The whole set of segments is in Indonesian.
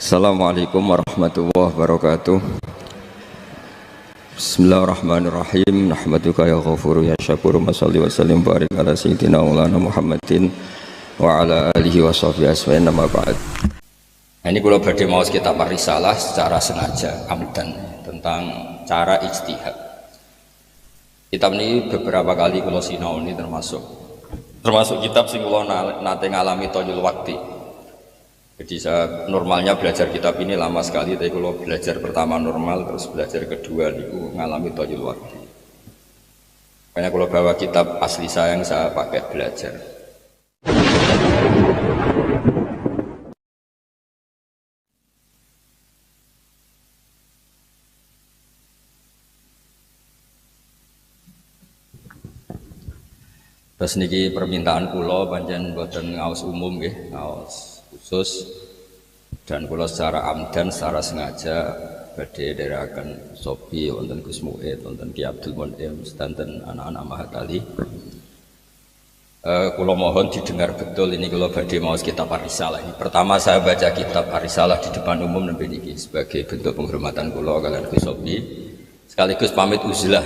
Assalamualaikum warahmatullahi wabarakatuh. Bismillahirrahmanirrahim. Nahmaduka ya ghafuru ya syakuru. Mashalli wa sallim barik ala sayyidina maulana Muhammadin wa ala alihi wa sahbihi asma'in nama ba'd. Ini kalau badhe maos kitab Risalah secara sengaja amdan tentang cara ijtihad. Kitab ini beberapa kali kalau sinau ini termasuk kitab sing kula nate ngalami toyul wakti. Jadi saya normalnya belajar kitab ini lama sekali, tapi kalau belajar pertama normal, terus belajar kedua itu ngalami toyul waktu. Makanya kalau bawa kitab asli saya yang saya pakai belajar. Terus niki permintaan kula pancen boten ngaos umum nggih, ngaos khusus, dan kula secara amdan secara sengaja badhe dherekaken Sobi wonten Gus Muid wonten Ki Abdul Munim sedanten anak-anak Mahatali. Kula mohon didengar betul ini kula badhe maos kitab Risalah. Pertama saya baca kitab Risalah di depan umum nembe niki sebagai bentuk penghormatan kula kalian Gus Sobi sekaligus pamit uzlah.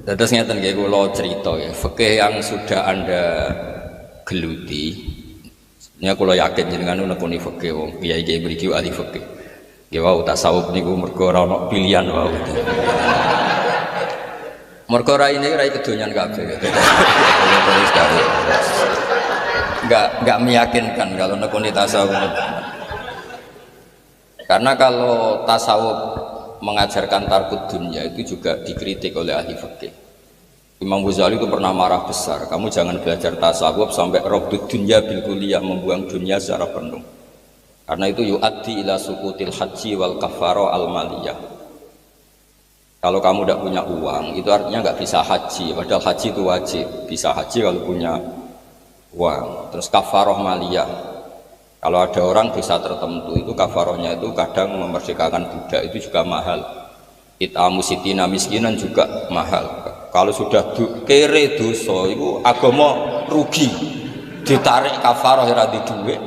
Terus ngeten nggih kula cerita ya, fikih yang sudah Anda geluti. Sebenarnya kula yakin jenengan nekuni fikih wong kiai-kiai mriki ahli fikih. Nggih wau tasawuf niku mergo ora ono pilihan wau. Mergo rai ini rai kedonyan kabeh. Enggak meyakinkan kalau nekuni tasawuf. Karena kalau tasawuf mengajarkan tarkud dunia itu juga dikritik oleh ahli fikih. Imam Ghazali itu pernah marah besar, kamu jangan belajar tasawuf sampai rabdud dunya bil kulliyah, membuang dunia secara penuh. Karena itu yu'addi ila sukutil haji wal kafarah al maliyah. Kalau kamu tidak punya uang, itu artinya nggak bisa haji, padahal haji itu wajib. Bisa haji kalau punya uang. Terus kafarah maliyah. Kalau ada orang desa tertentu itu kafarohnya itu kadang memerdekakan budak itu juga mahal. It'amu sitina miskinan juga mahal. Kalau sudah kere dosa itu agama rugi. Ditarik kafaroh ora di dhuwit.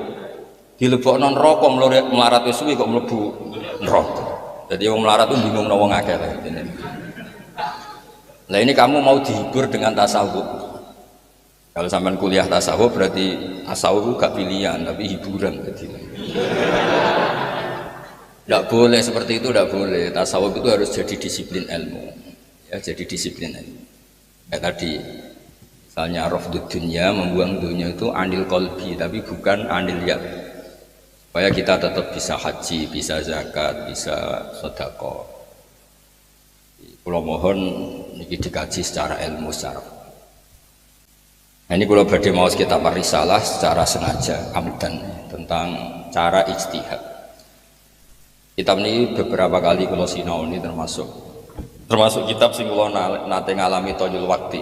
Dilebokno neraka melarat wis suwi kok mlebu neraka. Jadi wong melarat itu bingung wong akeh lah intine. Lah ini kamu mau dihibur dengan tasawuf. Kalau sampean kuliah tasawuf berarti tasawuf gak pilihan tapi hiburan jadi. Tidak boleh seperti itu, tidak boleh. Tasawuf itu harus jadi disiplin ilmu. Ya, jadi disiplin ilmu. Kayak tadi, misalnya rafdud dunya, membuang dunia itu anil qalbi tapi bukan anil yad. Supaya kita tetap bisa haji, bisa zakat, bisa sedekah. Kula mohon niki dikaji secara ilmu secara. Nah, ini kalau badhe maos kitab Risalah secara sengaja amdan tentang cara ijtihad. Kitab ini beberapa kali kalau sinau ini termasuk kitab sing kula nate ngalami toyul wakti.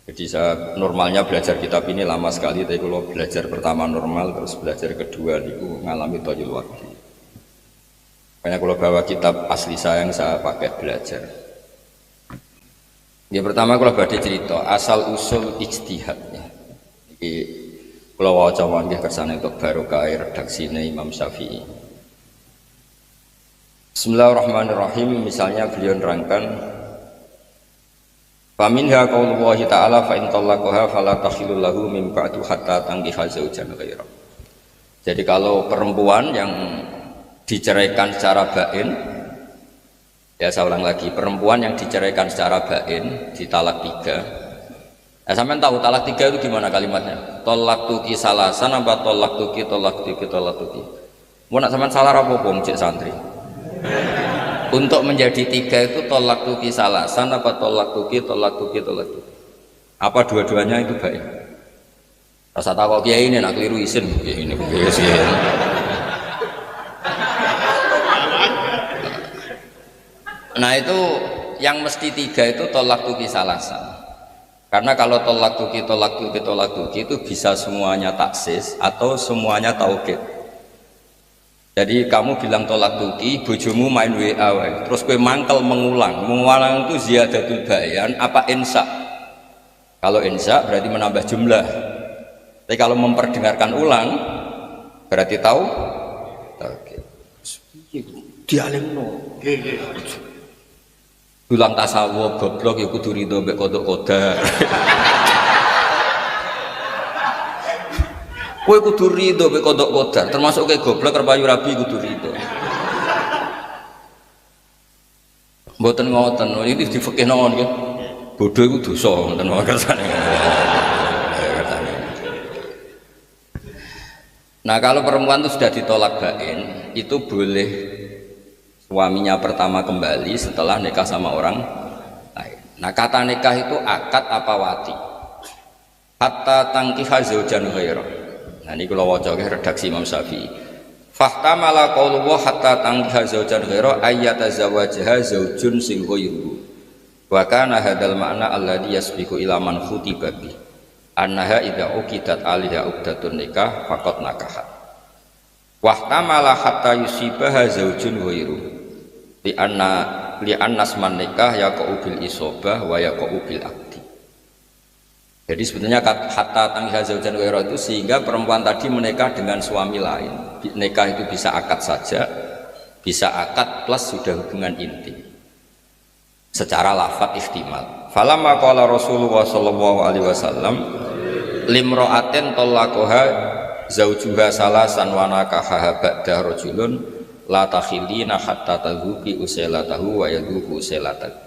Jadi saya normalnya belajar kitab ini lama sekali, tapi kalau belajar pertama normal, terus belajar kedua niku ngalami toyul wakti. Makanya kalau bawa kitab asli saya yang saya pakai belajar. Ya pertama kalau badhe cerita asal usul ijtihad ya. Iki kula waca nggih kersane untuk barokah redaksine Imam Syafi'i. Bismillahirrahmanirrahim. Misalnya beliau nerangkan faminha qaulullahi ta'ala fa in talaqaha fala tahillu lahu min ba'du hatta tankiha zaujan ghaira. Jadi kalau perempuan yang diceraikan secara bain, ya saya ulang lagi, perempuan yang diceraikan secara bain di talak 3. Sampean tahu talak 3 itu gimana kalimatnya? Tolak tuki salasan apa tolak tuki. Mau nak sampean salah apa cek santri? Untuk menjadi 3 itu tolak tuki salasan apa tolak tuki. Apa dua-duanya itu baik? Rasa tahu kiai ini nak keliru isin ini. Nah itu yang mesti 3 itu tolak tuki salasan. Karena kalau tolak tuki itu bisa semuanya taksis atau semuanya taukid. Jadi kamu bilang tolak tuki, bojomu main WA, terus gue mangkel mengulang itu ziyadatul bayan apa insa? Kalau insa berarti menambah jumlah. Tapi kalau memperdengarkan ulang Berarti tahu? Oke. Dialimno. Ulang tasawuf goblok ya kudu rido mbek kodok kodar. Kowe kudu rido mbek kodok kodar, termasuk kayak goblok karo payu rabi kudu rido. Mboten ngoten, iki di fikih nang nggih. Bodho iku dosa ngoten wae kersane. Nah, kalau perempuan itu sudah ditolak bain, itu boleh suaminya pertama kembali setelah nikah sama orang lain. Nah, kata nikah itu akad apa wati? Hatta tangkiha zaujan ghairu. Nah, ini kalau waca redaksi Imam Syafi'i. Fahtamala qaulullah hatta tangkiha zaujan ghairu ayyatazawwajaha zaujun sing ghairu. Wa kana hadzal ma'na alladhi yasbiqu ila man khutiba bi. Annaha idza uqidat alaiha uqdatun nikah faqad nakahat. Wahtamala hatta yusibaha zaujun ghairu. Li annas man nikah yaqau bil isobah wa yaqau bil aqdi. Jadi sebetulnya hatta tangkiha zaujan ghairu itu sehingga perempuan tadi menikah dengan suami lain. Nikah itu bisa akad saja, bisa akad plus sudah hubungan intim. Secara lafadz ihtimal. Falamma qala Rasulullah sallallahu alaihi wasallam limra'atin talaqaha zaujuha salasan wa nakaha ba'da rajulun la takhilina hatta tadhuqi usailatahu wa yadhuqu usailatahu.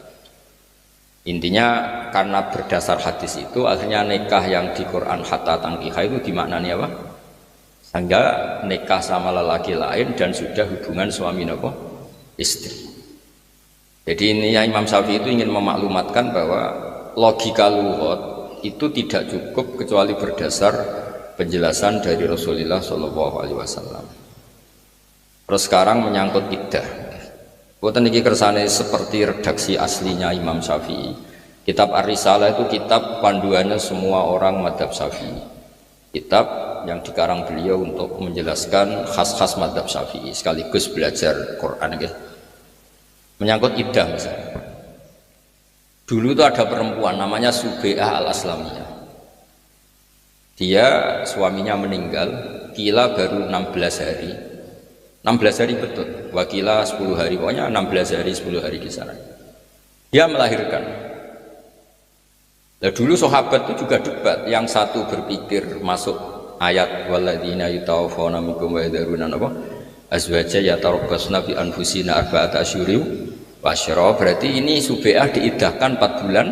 Intinya karena berdasar hadis itu akhirnya nikah yang di Quran hatta tangkiha itu dimaknani apa? Sehingga nikah sama lelaki lain dan sudah hubungan suami nopo istri. Jadi ini Imam Syafi'i itu ingin memaklumatkan bahwa logika lughat itu tidak cukup kecuali berdasar penjelasan dari Rasulullah Shallallahu Alaihi Wasallam. Terus sekarang menyangkut iddah. Buatan ini kersane seperti redaksi aslinya Imam Syafi'i. Kitab Ar-Risalah itu kitab panduannya semua orang madhab Syafi'i. Kitab yang dikarang beliau untuk menjelaskan khas-khas madhab Syafi'i sekaligus belajar Quran. Menyangkut iddah misalnya. Dulu itu ada perempuan namanya Subai'ah al-Aslamiyah. Dia suaminya meninggal, kila baru 16 hari. 16 hari betul, wakila 10 hari, pokoknya 16 hari 10 hari di sana. Dia melahirkan. Nah, dulu sahabat itu juga debat, yang satu berpikir masuk ayat walladzina yutawaffawna minkum wa yadharuna apa? Azwaja yatarabbasna bi anfusina arba'ata asyhurin wa asyra, berarti ini Subai'ah diiddahkan 4 bulan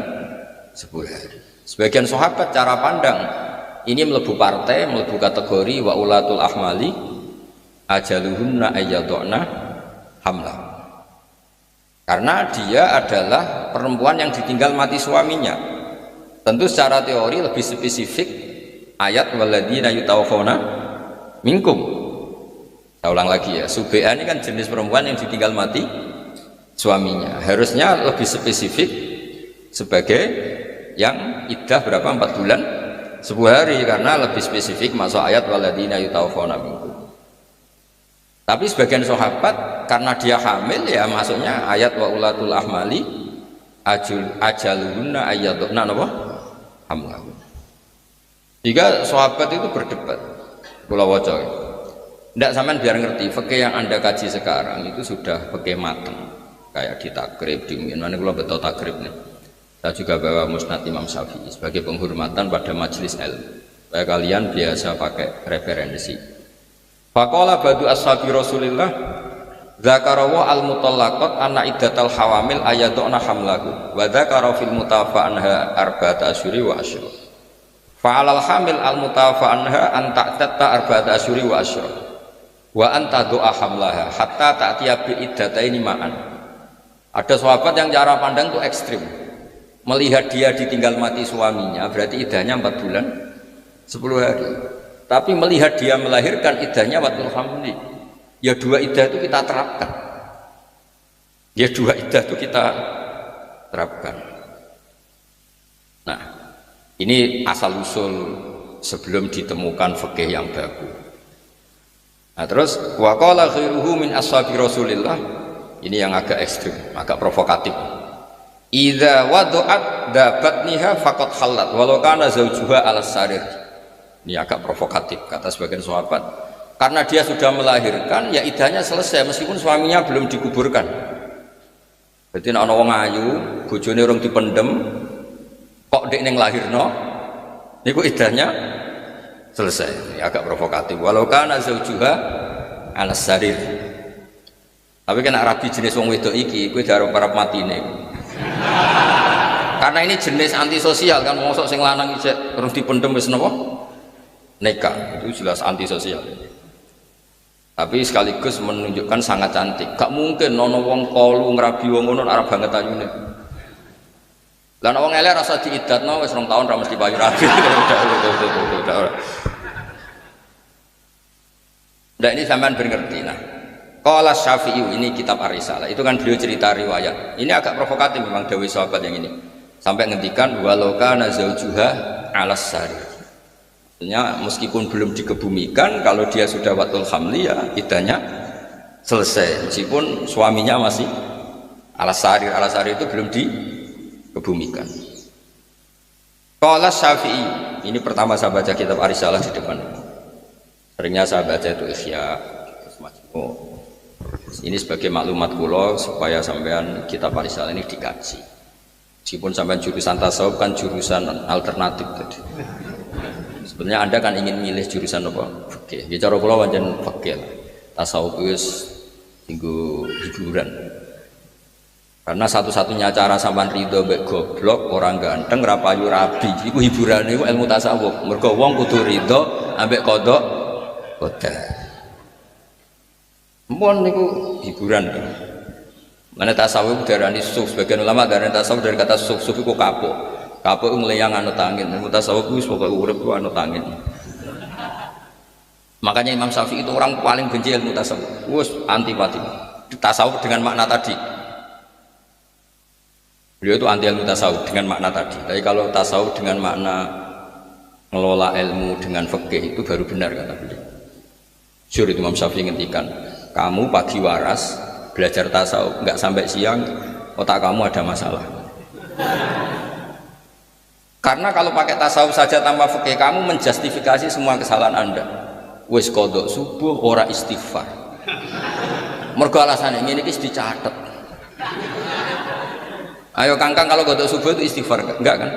10 hari. Sebagian sahabat cara pandang ini melebu partai, melebu kategori wa ulatul ahmali ajaluhunna ayyadna hamlah. Karena dia adalah perempuan yang ditinggal mati suaminya. Tentu secara teori lebih spesifik ayat walladzina yutawaffawna minkum. Saya ulang lagi ya, Subai'ah ini kan jenis perempuan yang ditinggal mati suaminya. Harusnya lebih spesifik sebagai yang iddah berapa? 4 bulan 10 hari, karena lebih spesifik masuk ayat walladzina yutawaffawna minkum. Tapi sebagian sahabat karena dia hamil ya masuknya ayat wa ulatul ahmali ajaluhunna ayyadna apa? Hamlahu. Jika sahabat itu berdebat, kula waca. Ndak sampean biar ngerti fikih yang Anda kaji sekarang itu sudah fikih mateng. Kayak di takrib, di mana kula betul takrib nih. Saya juga bawa Musnad Imam Syafi'i sebagai penghormatan pada majelis ilmu. Supaya kalian biasa pakai referensi. Faqala badu ashabi Rasulillah dzakarawa al-mutallaqat anna iddatal hawamil ayaduna hamlahu wa dzakara fil mutafa anha arba'ata asyuri wa asyra. Fa'alal hamil al-mutafa anha an ta'tatta arba'ata asyuri wa asyra wa anta do'a hamlaha hatta ta'tiya bi iddataini ma'an. Ada sahabat yang cara pandang itu ekstrim. Melihat dia ditinggal mati suaminya berarti iddahnya 4 bulan 10 hari. Tapi melihat dia melahirkan iddahnya watul hamli. Ya dua iddah itu kita terapkan. Ya dua iddah itu kita terapkan. Nah, ini asal usul sebelum ditemukan fikih yang baku. Nah, terus wa qala khairuhu min ashabi Rasulillah. Ini yang agak ekstrim, agak provokatif. Idza wada'at dabatniha faqad halat walau kana zawjuha ala sarir. Ini agak provokatif kata sebagian sahabat. Karena dia sudah melahirkan, ya iddahnya selesai meskipun suaminya belum dikuburkan. Jadi nek ana wong ayu, bojone urung dipendem, kok dek ning lahirno, niku iddahnya selesai. Ini agak provokatif. Walau kana zaujuha alas sarir. Tapi kena rabi jenis wong wedok iki, kuwi darah para matine. Karena ini jenis antisosial kan, mosok sing lanang isih urung dipendem wis napa? Nikah. Itu jelas antisosial. Tapi sekaligus menunjukkan sangat cantik. Gak mungkin nono wong kolu ngrabi wong ngono arep banget ayune. Lah nek wong elek rasa diidatno wis 2 tahun ra mesti payu rabi. Nah ini sampean ben ngerti. Nah, qala Syafi'i, ini kitab Ar-Risalah. Itu kan beliau cerita riwayat. Ini agak provokatif memang dawuh sahabat yang ini. Sampai ngendikan walau kana zaujuha 'alas sarir. Artinya meskipun belum dikebumikan, kalau dia sudah watul hamli ya iddahnya selesai meskipun suaminya masih alas sarir itu belum dikebumikan. Qala Syafi'i, ini pertama saya baca kitab Ar-Risalah di depan. Seringnya saya baca itu Ihya, ini sebagai maklumat kula supaya sampean kitab Ar-Risalah ini dikaji. Meskipun sampean jurusan tasawuf kan jurusan alternatif tadi. Sebenarnya Anda kan ingin milih jurusan apa? Fikih. Ya cara kula pancen fikih. Tasawuf wis tinggu hiburan. Karena satu-satunya cara sampean ridho mbek goblok, orang ganteng, ra payu rabi, iku hiburane iku ilmu tasawuf. Mergo wong kudu ridho ambek kodok qadar. Mun niku hiburan. Mana tasawuf darani suf, sebagian ulama darani tasawuf dari kata suf iku kapok. Kapok ngeleyang anut angin, tasawuf wis pokoke urip ku anut angin. Makanya Imam Syafi'i itu orang paling benci ilmu tasawuf. Wis antipati. Tasawuf dengan makna tadi. Beliau itu anti ilmu tasawuf dengan makna tadi. Tapi kalau tasawuf dengan makna ngelola ilmu dengan fikih itu baru benar kata beliau. Syur itu Imam Syafi'i ngendikan, kamu pagi waras belajar tasawuf nggak sampai siang, otak kamu ada masalah. Karena kalau pakai tasawuf saja tanpa fikih, kamu menjustifikasi semua kesalahan Anda. Wis kodok subuh ora istighfar. Mergo alasane ngene iki dicatet. Ayo kangkang kalau kodok subuh itu istighfar enggak kan?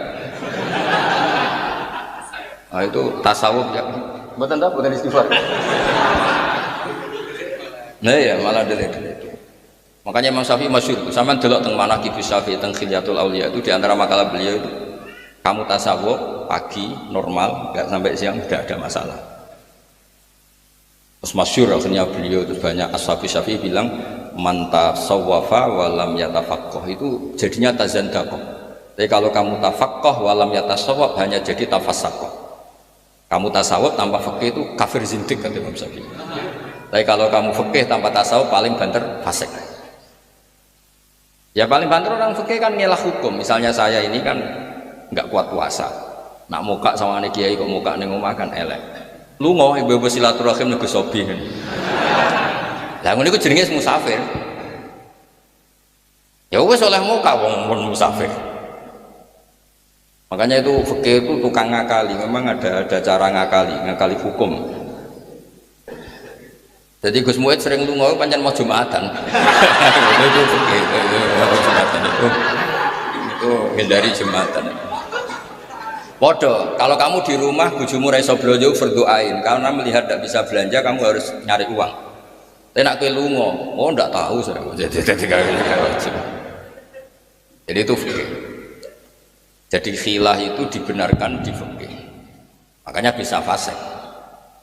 Nah, itu tasawuf ya. Mboten ta bukan istighfar. Nah ya malah delek-delek. Makanya Imam Syafi'i masyhur, sampean delok teng Manaqib Syafi'i teng Khilyatul Auliya itu di antara makalah beliau itu kamu tasawuf pagi normal nggak sampai siang tidak ada masalah. Terus masyhur akhirnya beliau terus banyak ashabi Syafi'i bilang man tasawwafa walam yatafaqqah itu jadinya tazandaqah. Tapi kalau kamu tafaqqah walam yatasawwaf hanya jadi tafassaqah. Kamu tasawuf tanpa fikih itu kafir zindik kata Imam Syafi'i. Tapi kalau kamu fikih tanpa tasawuf paling banter fasik. Ya paling banter orang fikih kan ngelah hukum. Misalnya saya ini kan nggak kuat puasa, nak muka sama anak kiai kok muka neng omah kan elek. Lu mau ibu-ibu silaturahim nego sobi kan? Lah ngono iku jenenge musafir. Ya wis oleh muka wong musafir. Makanya itu fikih itu tukang ngakali, memang ada cara ngakali hukum. Jadi Gus Muid sering lunga pancen mau Jumatan. Itu fikih, Jumatan itu hindari Jumatan. Podo, kalau kamu di rumah bojomu ra iso blonjo berdoain karena melihat tidak bisa belanja kamu harus nyari uang. Tapi nak kowe lunga, oh ndak tahu saya. Jadi itu fikih. Jadi khilah itu dibenarkan di fikih. Makanya bisa fasik.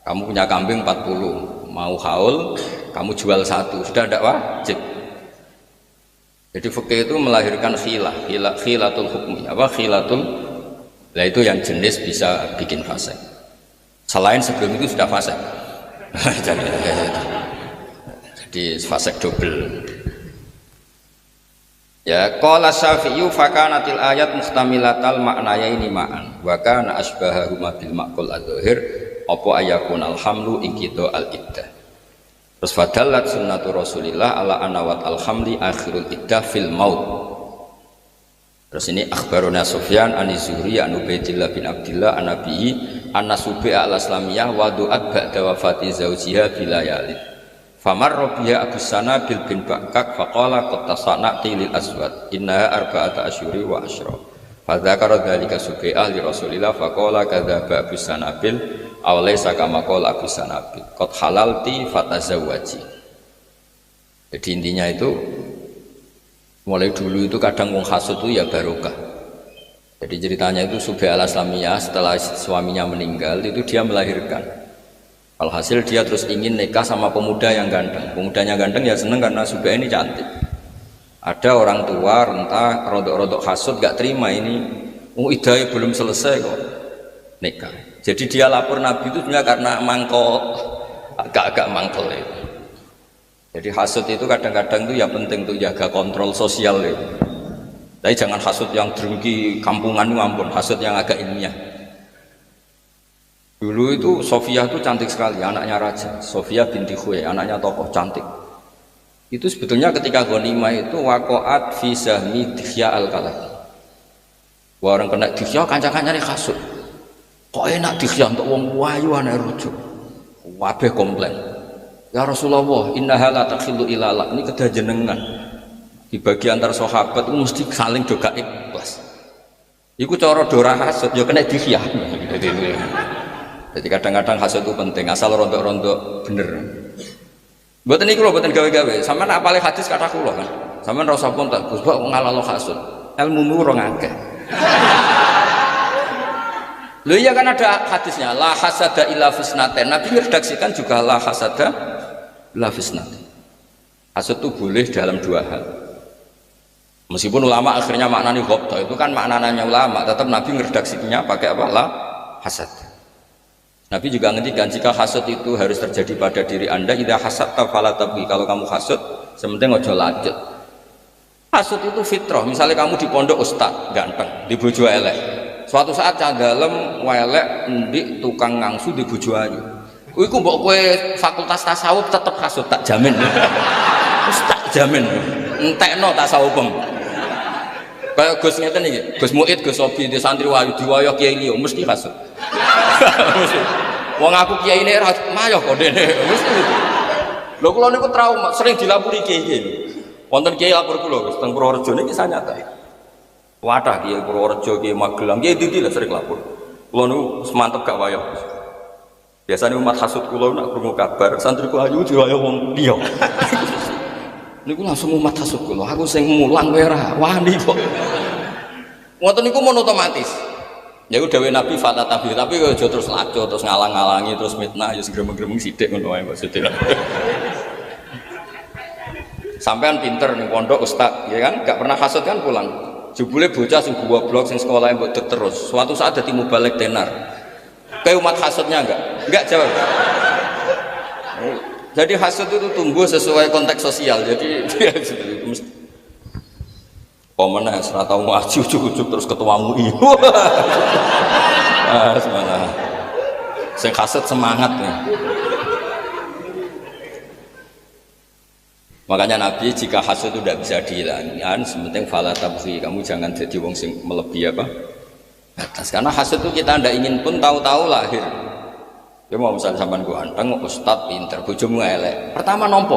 Kamu punya kambing 40, mau haul, kamu jual 1, sudah tidak wajib. Jadi fikih itu melahirkan khilatul hukmi, khilatul. Nah itu yang jenis bisa bikin fasik. Selain sebelum itu sudah fasik. Jadi fasik double. Ya, qala Syafi'i fakanatil ayat mustamilatal maknayaini ma'an wa kana asbahahuma bil maqul adzahir apa ayakun alhamlu inqita al iddah. Terus fadallat sunnatu Rasulillah ala anawat alhamli akhirul iddah fil maut. Terus ini akhbaruna Sufyan an Zuhri an Ubaidillah bin Abdillah an Nabi an-nasubi al-islamiyah wa du'at ba'da wafati zawjiha bilayalin famar biha Abu Sana bil bin Bakak faqala qad tasana'ti lil aswad innaha arba'ata asyuri wa asyra fadzakara dzalika subi'ah li Rasulillah faqala kadzaba Abu Sana bil aw laysa kama qala Abu Sana bil qad halalti fatazawwaji. Jadi intinya itu mulai dulu itu kadang wong hasud itu ya barokah. Jadi ceritanya itu Subi al-Islamiyah setelah suaminya meninggal itu dia melahirkan. Alhasil dia terus ingin nikah sama pemuda yang ganteng. Pemudanya ganteng ya seneng karena Subi ini cantik. Ada orang tua rentah rodok-rodok hasud gak terima ini. Idahnya belum selesai kok nikah. Jadi dia lapor Nabi itu sebenarnya karena mangkok, agak-agak mangkel itu. Jadi hasud itu kadang-kadang itu ya penting untuk jaga kontrol sosial itu. Tapi jangan hasud yang drengki kampungan itu ampun, hasud yang agak ilmiah. Dulu itu Sofia itu cantik sekali, anaknya raja. Sofia binti Khuwe, anaknya tokoh cantik. Itu sebetulnya ketika ghanimah itu waqa'at fi sahmi Dihya al-Kalabi. Orang kena Dihya kanca-kancane hasud. Kok enak Dihya untuk wong wayu ana rujuk. Kabeh komplain. Ya Rasulullah, innaha la takhillu ila la. Ini kedah jenengan. Di bagi antar sahabat itu mesti saling doga ikhlas. Iku cara dora hasud ya kena Dihya. Jadi kadang-kadang hasud itu penting, asal rontok-rontok bener. Mboten niku lho, mboten gawe-gawe. Sampeyan apale hadis kata kula kan. Sampeyan ora usah ponten, Gus kok ngalalo hasud. Ilmumu ora ngakeh. Lho iya kan ada hadisnya, la hasada illa fisnaten. Nabi meredaksikan juga la hasada illa fisnaten. Hasud itu boleh dalam dua hal. Meskipun ulama akhirnya maknanya ghabta, itu kan maknanya ulama, tetap Nabi meredaksinya pakai apa? La hasad. Nabi juga ngendikan jika hasud itu harus terjadi pada diri Anda, idza hasadta fala tabghi. Kalau kamu hasud, sementing ojo lanjut. Hasud itu fitrah. Misalnya kamu di pondok ustaz ganteng, di bojo elek. Suatu saat cah dalem welek ndik tukang ngangsu di bojo ayu. Iku mbok kowe fakultas tasawuf tetep hasud tak jamin. Wis tak jamin. Entekno tasawufem. Kayak Gus ngeten iki, Gus Muid, Gus Sobi di santri wayu diwayah kiai liya mesti hasud. Mesti. Wong aku kiai ini ra mayoh kok dene. Mesti. Lho kula niku trauma, sering dilapuri kiai. Wonten kiai lapor kula Gus teng Purworejo niki nyata. Wadah kiai Purworejo, kiai Magelang, kiai Didi lah sering lapor. Kula niku semantep gak wayoh. Biasanya umat hasud kula nak krungu kabar santriku ayu diwayah wong liya. Niku langsung umat hasud kula, aku sing mulang kowe ora wani kok. Ngoten niku mon otomatis. Ya udah dewe Nabi fata tabi, tapi aja terus laco, terus ngalang-ngalangi, terus mitnah, ya gremeng-gremeng sithik ngono wae maksudnya. Sampean pinter ning pondok ustaz, ya kan? Gak pernah hasud kan pulang. Jebule bocah sing goblok sing sekolah mbok terus. Suatu saat dadi mubalek tenar. Kayak umat hasudnya enggak? Enggak jawab. Jadi hasud itu tumbuh sesuai konteks sosial. Jadi dia mesti pemenang serata tau ngaji ujuk-ujuk terus ketua MUI. Semana. Sing hasud semangat nih. Makanya Nabi jika hasud itu tidak bisa dihilangkan, sementing fala tabghi, kamu jangan jadi wong sing melebihi apa? Batas. Karena hasud itu kita tidak ingin pun tahu-tahu lahir. Ya mau misalnya sampean ganteng, ustad pinter, bojomu elek. Pertama nompo,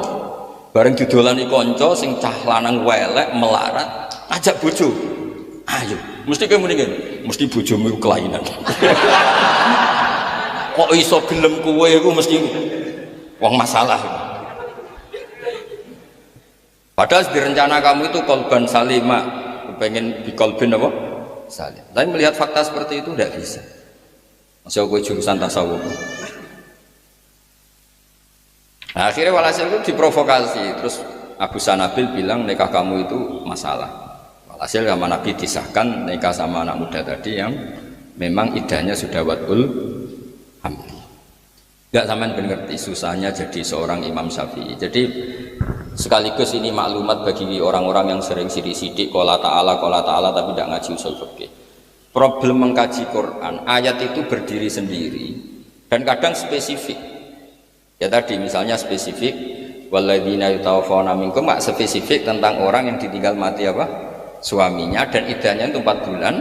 bareng didolani konco, sing cah lanang elek melarat, ajak bojo. Ayo, mesti kayak mendingan, mesti bojomu kelainan. Kok iso gelem kowe iku mesti wong masalah. Padahal di rencana kamu itu kolban salimah, pengen di kolbin apa? Salim. Tapi melihat fakta seperti itu tidak bisa. Masih aku jurusan tasawuf. Nah, akhirnya walhasil itu diprovokasi. Terus Abu Sanabil bilang nikah kamu itu masalah. Walhasil sama Nabi disahkan nikah sama anak muda tadi yang memang idahnya sudah wadul hamli. Gak sampean ben ngerti susahnya jadi seorang Imam Syafi'i. Jadi sekaligus ini maklumat bagi orang-orang yang sering sidik-sidik qala ta'ala tapi tidak ngaji usul fikih. Problem mengkaji Quran, ayat itu berdiri sendiri dan kadang spesifik. Ya tadi misalnya spesifik walladzina yatawaffawna minkum, mak spesifik tentang orang yang ditinggal mati apa? Suaminya dan iddahnya itu 4 bulan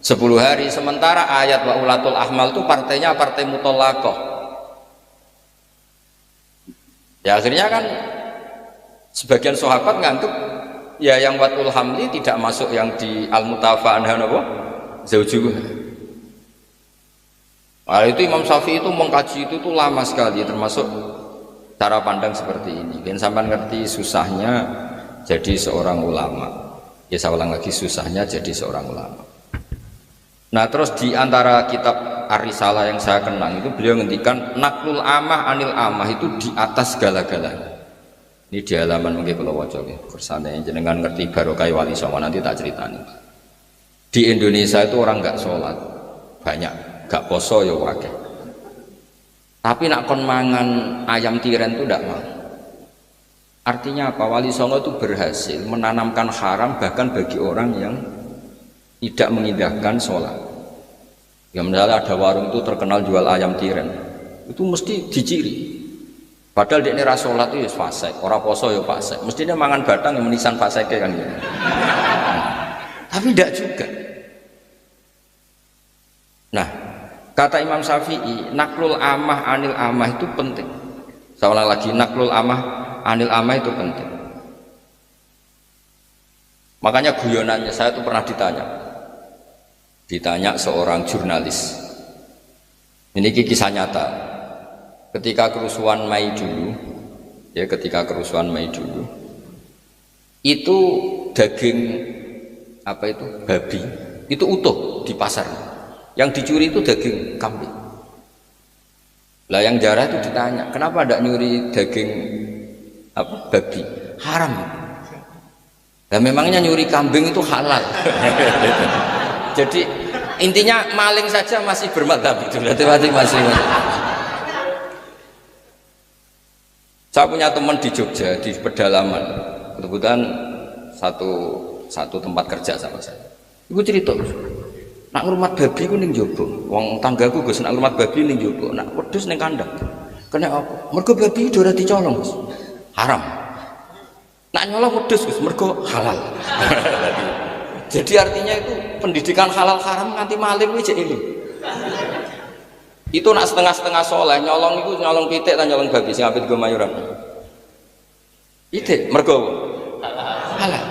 10 hari. Sementara ayat wa ulatul ahmal itu partainya partai mutallaqah. Ya akhirnya kan sebagian sahabat nganggep ya yang watul hamli tidak masuk yang di al-mutafa anha napa zaujuh. Nah, itu Imam Syafi'i itu mengkaji itu tuh lama sekali, termasuk cara pandang seperti ini. Dan sampai ngerti susahnya jadi seorang ulama. Ya saya ulang lagi, susahnya jadi seorang ulama. Nah terus di antara kitab Ar-Risalah yang saya kenang itu beliau ngendikan naklul amah anil amah itu di atas segala-galanya. Ini di halaman mungkin kalau wajah kersane jenengan ngerti barokah wali songo nanti tak ceritani. Di Indonesia itu orang nggak sholat banyak, nggak poso ya wakil. Tapi nak kon mangan ayam tiren itu tidak mau. Artinya apa? Wali songo itu berhasil menanamkan haram bahkan bagi orang yang tidak mengindahkan sholat. Ya misalnya ada warung itu terkenal jual ayam tiren, itu mesti diciri. Padahal dia ini sholat itu ya fasik, orang poso ya fasik. Mestinya mangan batang yang menisan fasiknya kan gitu. Tapi tidak juga. Nah, kata Imam Syafi'i, naklul amah anil amah itu penting. Saya ulang lagi, naklul amah anil amah itu penting. Makanya guyonannya saya tuh pernah ditanya seorang jurnalis. Ini kisah nyata. Ketika kerusuhan Mei dulu, itu daging apa itu babi itu utuh di pasar. Yang dicuri itu daging kambing. Lah yang jarah itu ditanya, kenapa tidak nyuri daging apa babi? Haram. Nah memangnya nyuri kambing itu halal. Jadi intinya maling saja masih bermadhab itu, berarti masih. Saya punya teman di Jogja di pedalaman, kebetulan satu tempat kerja sama saya. Ibu cerita, nak ngurmat babi ku ning jowo, wong tanggaku Gus nak ngurmat babi ning jowo, nak wedhus ning kandang. Kena apa? Mergo babi ora dicolong, Gus. Haram. Nak nyolong wedhus Gus, mergo halal. Jadi artinya itu pendidikan halal haram nganti maling kuwi jek ini. Itu nak setengah-setengah soleh nyolong itu nyolong pitik dan nyolong babi sing apit go mayuran. Pitik mergo halal.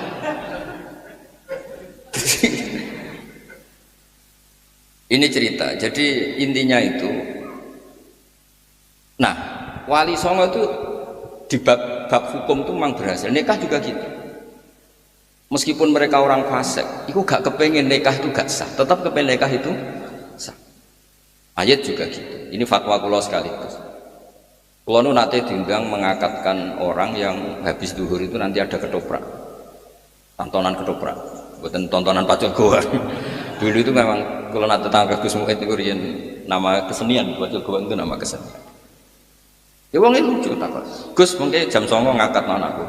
Ini cerita. Jadi intinya itu. Nah, wali songo itu di bab hukum itu memang berhasil. Nikah juga gitu. Meskipun mereka orang fasik, itu gak kepengen nikah itu gak sah. Tetap kepengen nikah itu sah. Ayat juga gitu. Ini fatwa kulo sekaligus. Kulo nu nate diundang mengakatkan orang yang habis duhur itu nanti ada ketoprak, tontonan ketoprak, bukan tontonan pacul goa. Dulu itu memang kulo nate tangga Gus Muid itu riyen nama kesenian, pacul goa itu nama kesenian. Ya wong itu lucu tak Gus mungkin jam 09.00 ngakat anakku.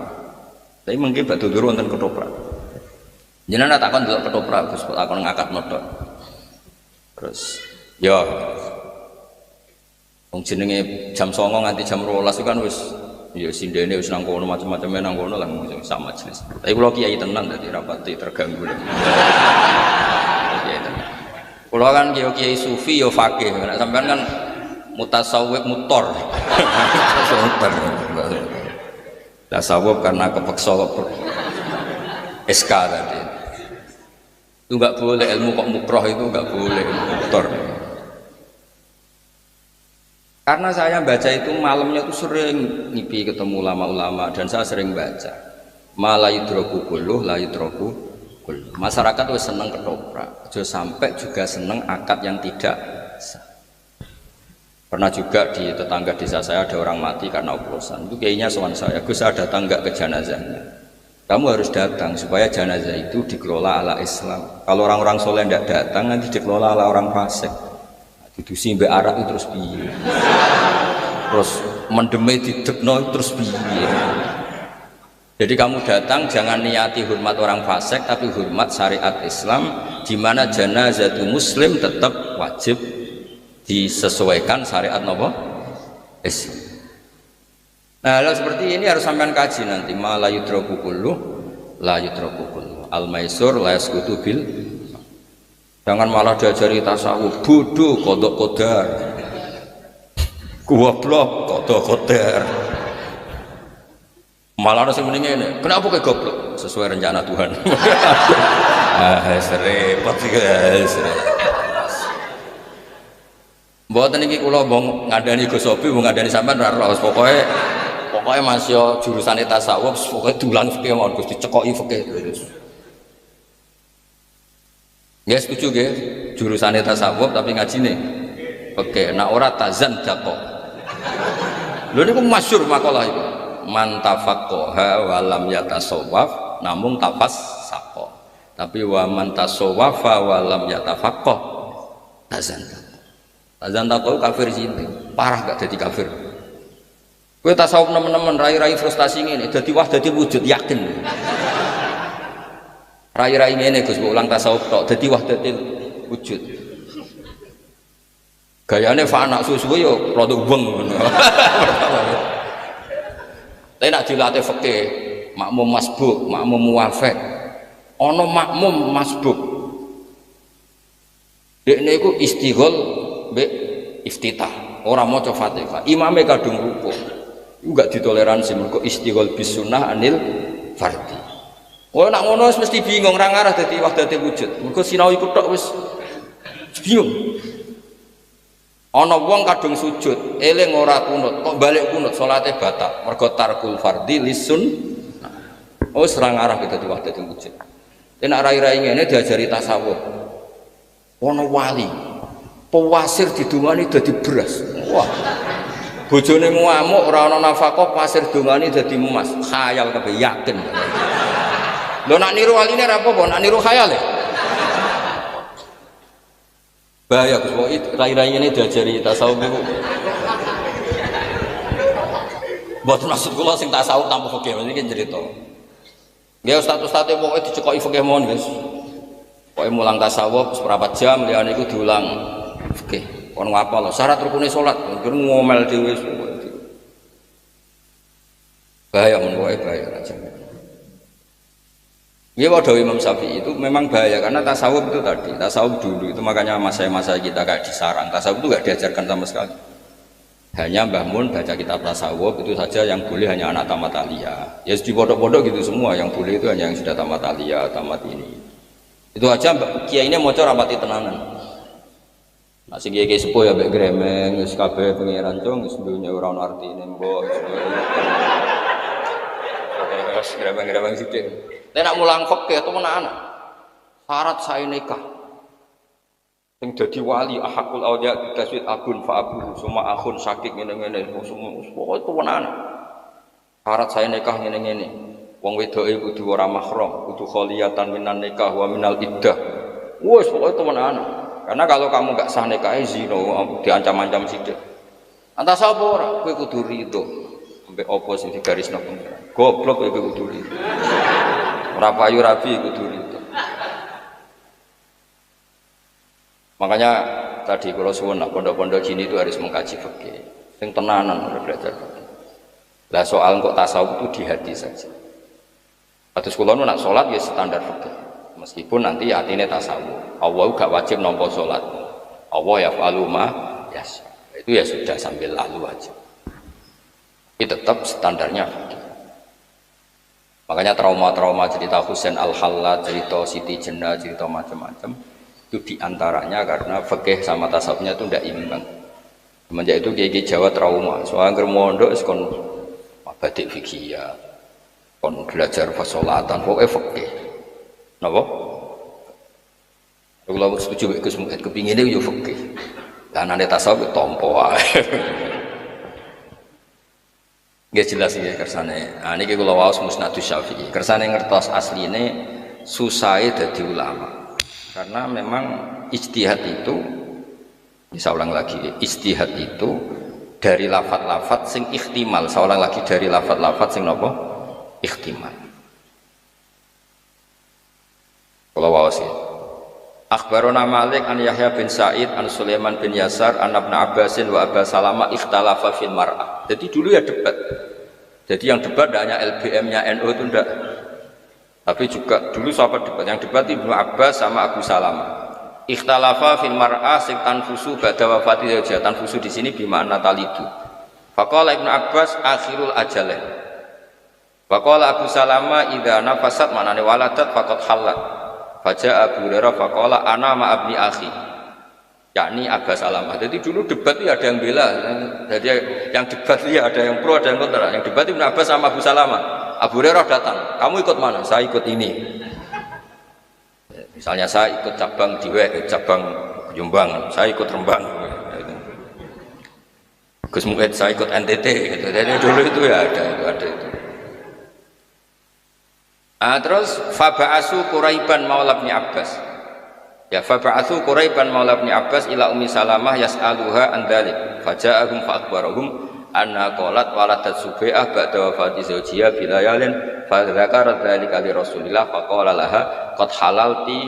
Tapi mungkin bak duhur wonten ketoprak. Jenengan takon delok ketoprak Gus takon ngakat modal. Terus ya, wong jenenge jam 09.00 nganti jam 12 kan wis ya sindene wis nang kono macam-macam nang kono lah sama jenis. Tapi kula kiai tenan dadi rapati terganggu. Kiai tenan. Kula kan kiai sufi ya fakih, nek sampean kan mutasawwif mutor. Tasawuf karena kepeksa SK tadi. Itu enggak boleh ilmu kok mukroh itu enggak boleh mutor. Karena saya baca itu malamnya tuh sering ngipi ketemu ulama-ulama dan saya sering baca malah yudroku kulluh la yudroku kulluh. Masyarakat tuh seneng ketoprak, aja sampai juga seneng akad yang tidak sah. Pernah juga di tetangga desa saya ada orang mati karena oplosan. Itu kayaknya soal saya, Gus saya datang enggak ke jenazahnya. Kamu harus datang supaya jenazah itu dikelola ala Islam. Kalau orang-orang soleh tidak datang nanti dikelola ala orang fasik. Didusi mbak Arab itu terus piye, terus mendeme didekno terus piye. Jadi kamu datang jangan niati hormat orang fasik tapi hormat syariat Islam, di mana jenazah muslim tetap wajib disesuaikan syariat nopo Islam. Nah hal seperti ini harus sampean kaji nanti. Ma la yudraku kullu la yudraku kullu al maisur la yasqutu bil. Jangan malah diajari tasawuf, bodoh kodok kodar, goblok kodok kodar. Malah harus mendingin ini. Kenapa kayak goblok? Sesuai rencana Tuhan. Repot sih guys. Mboten iki kula mbong ngandani Gus Sobi, mbong ngandani sampean ora ros. Pokoke Mas yo jurusane tasawuf, pokoke dulang fikih mawon Gus dicekoki fikih terus. Ya setuju nggih, jurusane tasawuf tapi ngajine fikih. Nek ora tazan dako. Lho niku masyhur makalah iku. Man tafaqqaha wa lam yatasawwaf namung tafassaqa. Tapi wa man tasawwafa wa lam yatafaqqah tazan. Tazan dako kafir sini. Parah gak jadi kafir. Kowe tasawuf nemen-nemen rai-rai frustasi ngene dadi wah dadi wujud yakin. Rai-rai ngene Gus ulang tasawuf tok dadi wah dadi wujud. Gayane fana suwe-suwe yo rada weng ngono. Tapi nak dilatih fikih, makmum masbuk, makmum muwafiq. Ana makmum masbuk. Dekne iku istighol mbek iftitah. Ora maca Fatihah. Imame kadung rukuk. Iku gak ditoleransi mergo istighol bis sunnah anil fardhi. Oh nak ngono wis mesti bingung ra ngarah dadi wahdate wujud. Mergo sinau iku tok wis bingung. Ana wong kadung sujud, eling ora kunut, kok balik kunut, salate batal. Mergo tarkul fardhi lisun. Oh serang arah kita di wahdatul wujud. Nek rai-rai ngene diajari tasawuf. Ana wali. Pewasir didungani dadi beras. Wah. Bojone ngamuk ora ana nafkah, pasir dungani dadi emas. Khayal kabeh yakin. Lho nak niru waline ra apa-apa, nak niru khayal ya. Bahaya Gus, rai-rai ini diajari tasawuf itu. Buat maksud kula sing tasawuf tanpa fikih, ini kan cerita. Ya ustaz-ustaz pokoknya dicekoki fikih mohon guys. Pokoknya mulang tasawuf seberapa jam, liane itu diulang fikih. Kon ngapal, syarat rukune salat, kira ngomel dhewe. Bahaya men, bahaya aja. Ya wadah Imam Syafi'i itu memang bahaya karena tasawuf itu tadi, tasawuf dulu itu makanya masa-masa kita kayak disarang, tasawuf itu gak diajarkan sama sekali. Hanya Mbah Mun baca kitab tasawuf itu saja yang boleh hanya anak tamat aliyah. Ya di pondok-pondok gitu semua yang boleh itu hanya yang sudah tamat aliyah, tamat ini. Itu aja kiai ini mau coba rapati tenanan. Masih kiai sepuh ya mbek gremeng, wis kabeh pengiran cung, wis dunya ora ono artine mbok. Wis gremeng-gremeng sithik. Nek mulang fikih temenan. Syarat sae nikah. Sing dadi wali ahakul auliya taswid abun fa abu semua akhun sakit ngene-ngene semua pokoke temenan. Syarat sae nikah ngene-ngene. Wong wedoke kudu ora mahram, kudu kholiyatan minan nikah wa minal iddah. Wes pokoke temenan. Karena kalau kamu enggak sah nikah zina diancam-ancam sithik. Antas apa ora kowe kudu rido. Mbek apa sing digarisno pengiran. Goblok kowe kudu rido. Ora payu rabi kudu itu. Makanya tadi kalau suwun nak pondok-pondok gini itu harus mengkaji fikih. Sing tenanan harus belajar fikih. Lah soal kok tasawuf itu di hati saja. Atus kula nak salat ya standar fikih. Meskipun nanti atine tasawuf. Allah gak wajib nampa salat. Allah yaf'alu ma yasha. Itu ya sudah sambil lalu aja. Itu tetap standarnya fikih. Makanya trauma-trauma cerita Husain Al-Hallaj, cerita Siti Jenar, cerita macam-macam itu diantaranya karena fikih sama tasawufnya itu tidak imbang. Semenjak itu kiai Jawa trauma. Soalnya germondok kon batik fikih ya, kon belajar fasolatan, pokoknya fikih. Napa? Kalau setuju dengan kepingin itu fikih. Dan ada tasawuf tompo. Nggih jelas ya kersane. Nah niki kula waos Musnadus Syafi'i. Kersane ngertos asline susahe dadi ulama. Karena memang ijtihad itu bisa ulang lagi, ijtihad itu dari lafat-lafat sing ikhtimal. Saya ulang lagi dari lafat-lafat sing napa? Ikhtimal. Kula waos ya. Akhbarona Malik an Yahya bin Sa'id an Sulaiman bin Yasar an Ibnu Abbasin wa Aba Salama ikhtalafa fil mar'ah. Jadi dulu ya debat. Jadi yang debat tidak hanya LBM-nya NU itu enggak. Tapi juga dulu sahabat debat. Yang debat Ibnu Abbas sama Abu Salama. ikhtalafa fil mar'ah sing tanfusu ba'da wafati zawjiha. Tanfusu di sini bimakna talidu. Faqala Ibnu Abbas akhirul ajalain. Faqala Abu Salamah idza nafasat manane waladat faqad halat. Faja Abu Hurairah faqala ana ma abni akhi. Yakni Abu Salamah. Jadi dulu debat itu ada yang bela. Jadi yang debat itu ada yang pro, ada yang kontra. Yang debat Ibnu Abbas sama Abu Salamah. Abu Hurairah datang. Kamu ikut mana? Saya ikut ini. Misalnya saya ikut cabang Diwek, cabang Jombang, saya ikut Rembang. Gus Mu'id saya ikut NTT gitu. Jadi dulu itu ya ada itu. Terus faba'asu Quraiban maula Ibnu Abbas. Ya faba'asu Quraiban maula Ibnu Abbas ila Ummi Salamah yas'aluha an dzalik. Faja'ahum fa'akbarahum anna qalat waladat Subai'ah ba'da wafati zawjiha bilayalin fa dzakara dzalika li Rasulillah faqala laha qad halalti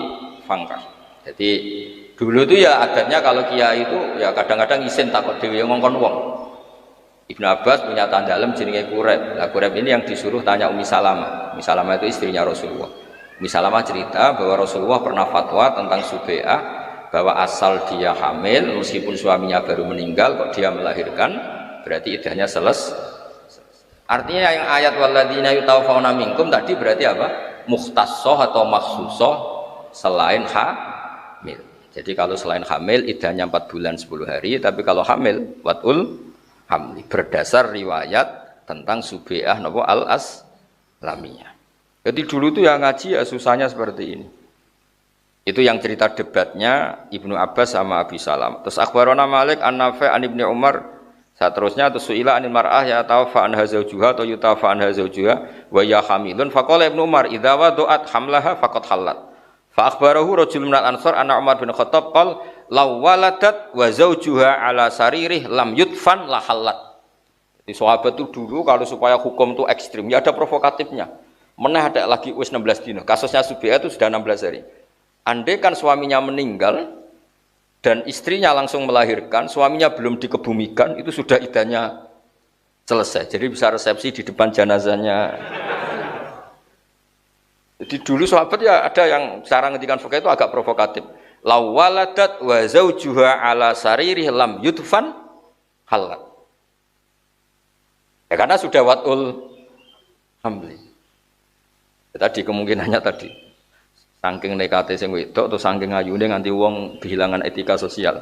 fangkah. Jadi dulu itu ya adatnya kalau kiai itu ya kadang-kadang isin takut dhewe ngongkon wong. Ibnu Abbas punya tandalem jenenge Quraib. Nah, Quraib ini yang disuruh tanya Ummi Salamah. Ummi Salamah itu istrinya Rasulullah. Ummi Salamah cerita bahwa Rasulullah pernah fatwa tentang Subai'ah bahwa asal dia hamil meskipun suaminya baru meninggal kok dia melahirkan berarti iddahnya selesai. Artinya yang ayat walladzina yutawaffawna minkum tadi berarti apa? Mukhtassah atau makhsusah selain hamil. Jadi kalau selain hamil iddahnya 4 bulan 10 hari, tapi kalau hamil watul hamli berdasar riwayat tentang Subai'ah napa al-Aslamiyah. Jadi dulu itu yang ngaji ya susahnya seperti ini. Itu yang cerita debatnya Ibnu Abbas sama Abi Salam. Terus akhbarana Malik an-Nafi' an Ibnu Umar. Seterusnya terus suila anil mar'ah ya tawafa anha zawjuha atau yutafa anha zawjuha wa ya hamilun faqala Ibnu Umar idza wadu'at hamlaha faqad halat. Fa akhbarahu rajulun minal ansar anna Umar bin Khattab qala law waladat wa zawjuha ala saririh lam yudfan la halat. Di sahabat itu dulu kalau supaya hukum itu ekstrim ya ada provokatifnya. Meneh ada lagi wis 16 dino. Kasusnya Subai'ah itu sudah 16 hari. Andai kan suaminya meninggal dan istrinya langsung melahirkan, suaminya belum dikebumikan, itu sudah iddahnya selesai. Jadi bisa resepsi di depan jenazahnya. Jadi dulu sahabat ya ada yang cara ngendikan fikih itu agak provokatif. Law waladat wa zawjuha ala saririh lam yudfan halat. Ya karena sudah watul hamli. Ya, tadi kemungkinannya tadi saking nekate sing wedok atau saking ayune nganti wong kehilangan etika sosial.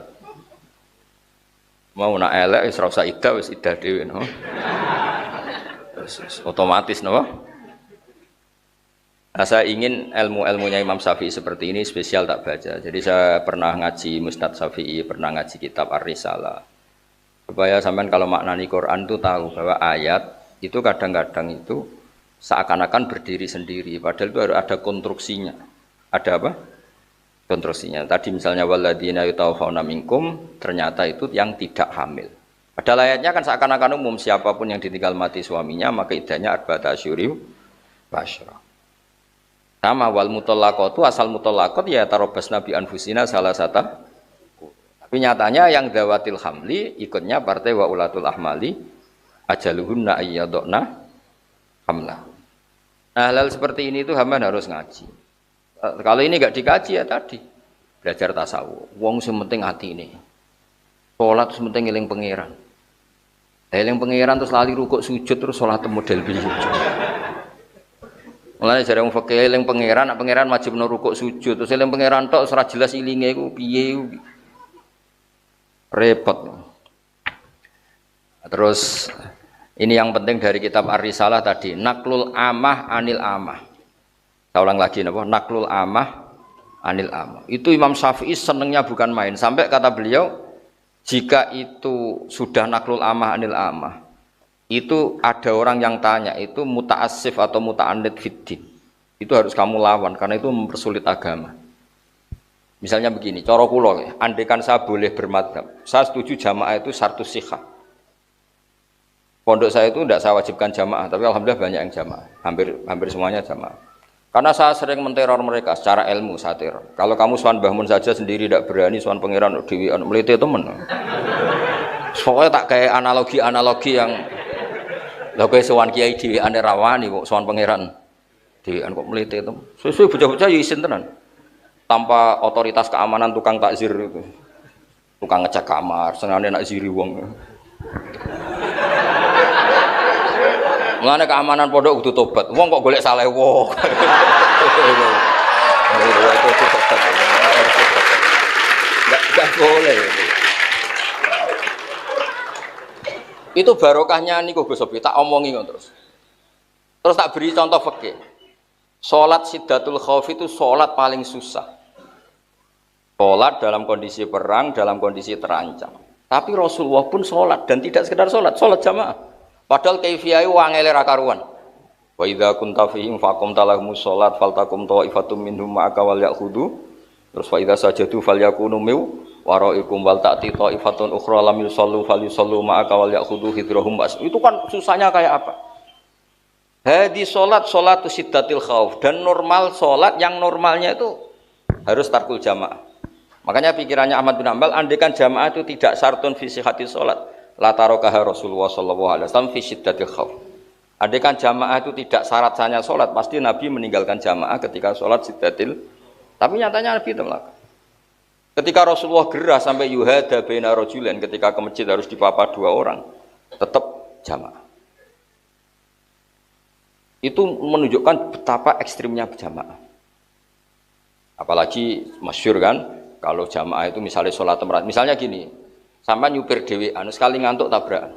Mau nak elek wis ora usah iddah wis iddah dhewe no. Otomatis no. Nah, saya ingin ilmu-ilmunya Imam Syafi'i seperti ini spesial tak baca. Jadi saya pernah ngaji Musnad Syafi'i, pernah ngaji kitab Ar-Risalah. Supaya sampean kalau maknani Quran itu tahu bahwa ayat itu kadang-kadang itu seakan-akan berdiri sendiri, padahal itu harus ada konstruksinya. Ada apa? Konstruksinya. Tadi misalnya walladzina yutawaffawna minkum, ternyata itu yang tidak hamil. Padahal ayatnya kan seakan-akan umum, siapapun yang ditinggal mati suaminya maka iddahnya arba'ata asyhur wa asyra. Sama wal mutallaqatu, asal mutallaqat ya tarabbasna bi anfusina salasata. Tapi nyatanya yang dawatil hamli ikutnya partai wa ulatul ahmali ajaluhunna ayyadna hamlah. Nah, hal seperti ini itu hamba harus ngaji. Kalau ini enggak dikaji ya tadi belajar tasawuf. Wong sing penting hati ini. Salat sing penting eling pangeran. Eling pangeran terus lali rukuk sujud terus salat model piye. Mulane jare wong fikih eling pangeran, nek pangeran wajib rukuk sujud. Terus eling pangeran tok ora jelas ilinge iku piye. Repot. Terus ini yang penting dari kitab Ar-Risalah tadi, naklul amah anil amah. Saya ulang lagi napa? Naklul amah anil amah. Itu Imam Syafi'i senengnya bukan main. Sampai kata beliau, jika itu sudah naklul amah anil amah, itu ada orang yang tanya, itu muta'assif atau muta'annid fiddin. Itu harus kamu lawan karena itu mempersulit agama. Misalnya begini, cara kula, andaikan saya boleh bermadzhab, saya setuju jamaah itu syartus sihah. Pondok saya itu tidak saya wajibkan jamaah, tapi alhamdulillah banyak yang jamaah, hampir semuanya jamaah. Karena saya sering menteror mereka secara ilmu, saya teror. Kalau kamu sowan Mbah Mun saja sendiri tidak berani, sowan pangeran dewi melite temen. Soalnya tak kayak analogi yang lha kowe sowan kiai dewi ane rawani kok sowan pangeran dewi kok melite temen. Sesuai bocah-bocah ya isin tenan. tanpa otoritas keamanan tukang takzir itu. Tukang ngecek kamar, senengane nak ziri wong. Mulane keamanan pondok kudu tobat. Wong kok golek saleh wong. Enggak boleh. Itu barokahnya niku Gus Sofi, tak omongi terus. Terus tak beri contoh fikih. Salat Siddatul Khauf itu salat paling susah. Salat dalam kondisi perang, dalam kondisi terancam. Tapi Rasulullah pun salat dan tidak sekedar salat jamaah. Padahal kaifiyah wangele ra karuan. Wa idza kunta fihim faqum talahumus salat faltakum ta'ifatum minhum ma'aka wal ya'khudhu. Terus fa idza sajadu falyakunu min waraikum wal ta'ti ta'ifatun ukhra lam yusallu falyusallu ma'aka wal ya'khudhu hidrahum. Itu kan susahnya kayak apa? Hadi salatu Siddatil Khauf, dan normal salat yang normalnya itu harus tarkul jamaah. Makanya pikirannya Ahmad bin Hanbal, andaikan jamaah itu tidak syartun fi sihhati salat, la tarokaha Rasulullah sallallahu alaihi wasallam fi Siddatil Khauf. Andaikan jamaah itu tidak syarat hanya salat, pasti Nabi meninggalkan jamaah ketika salat Siddatil. Tapi nyatanya Nabi tolak. Ketika Rasulullah gerah sampai yuhada baina rajulain, ketika ke masjid harus dipapa 2 orang, tetap jamaah. Itu menunjukkan betapa ekstrimnya jamaah. Apalagi masyhur kan, kalau jamaah itu misalnya sholat temerat, misalnya gini, sampai nyupir dhewean sekali ngantuk tabrakan.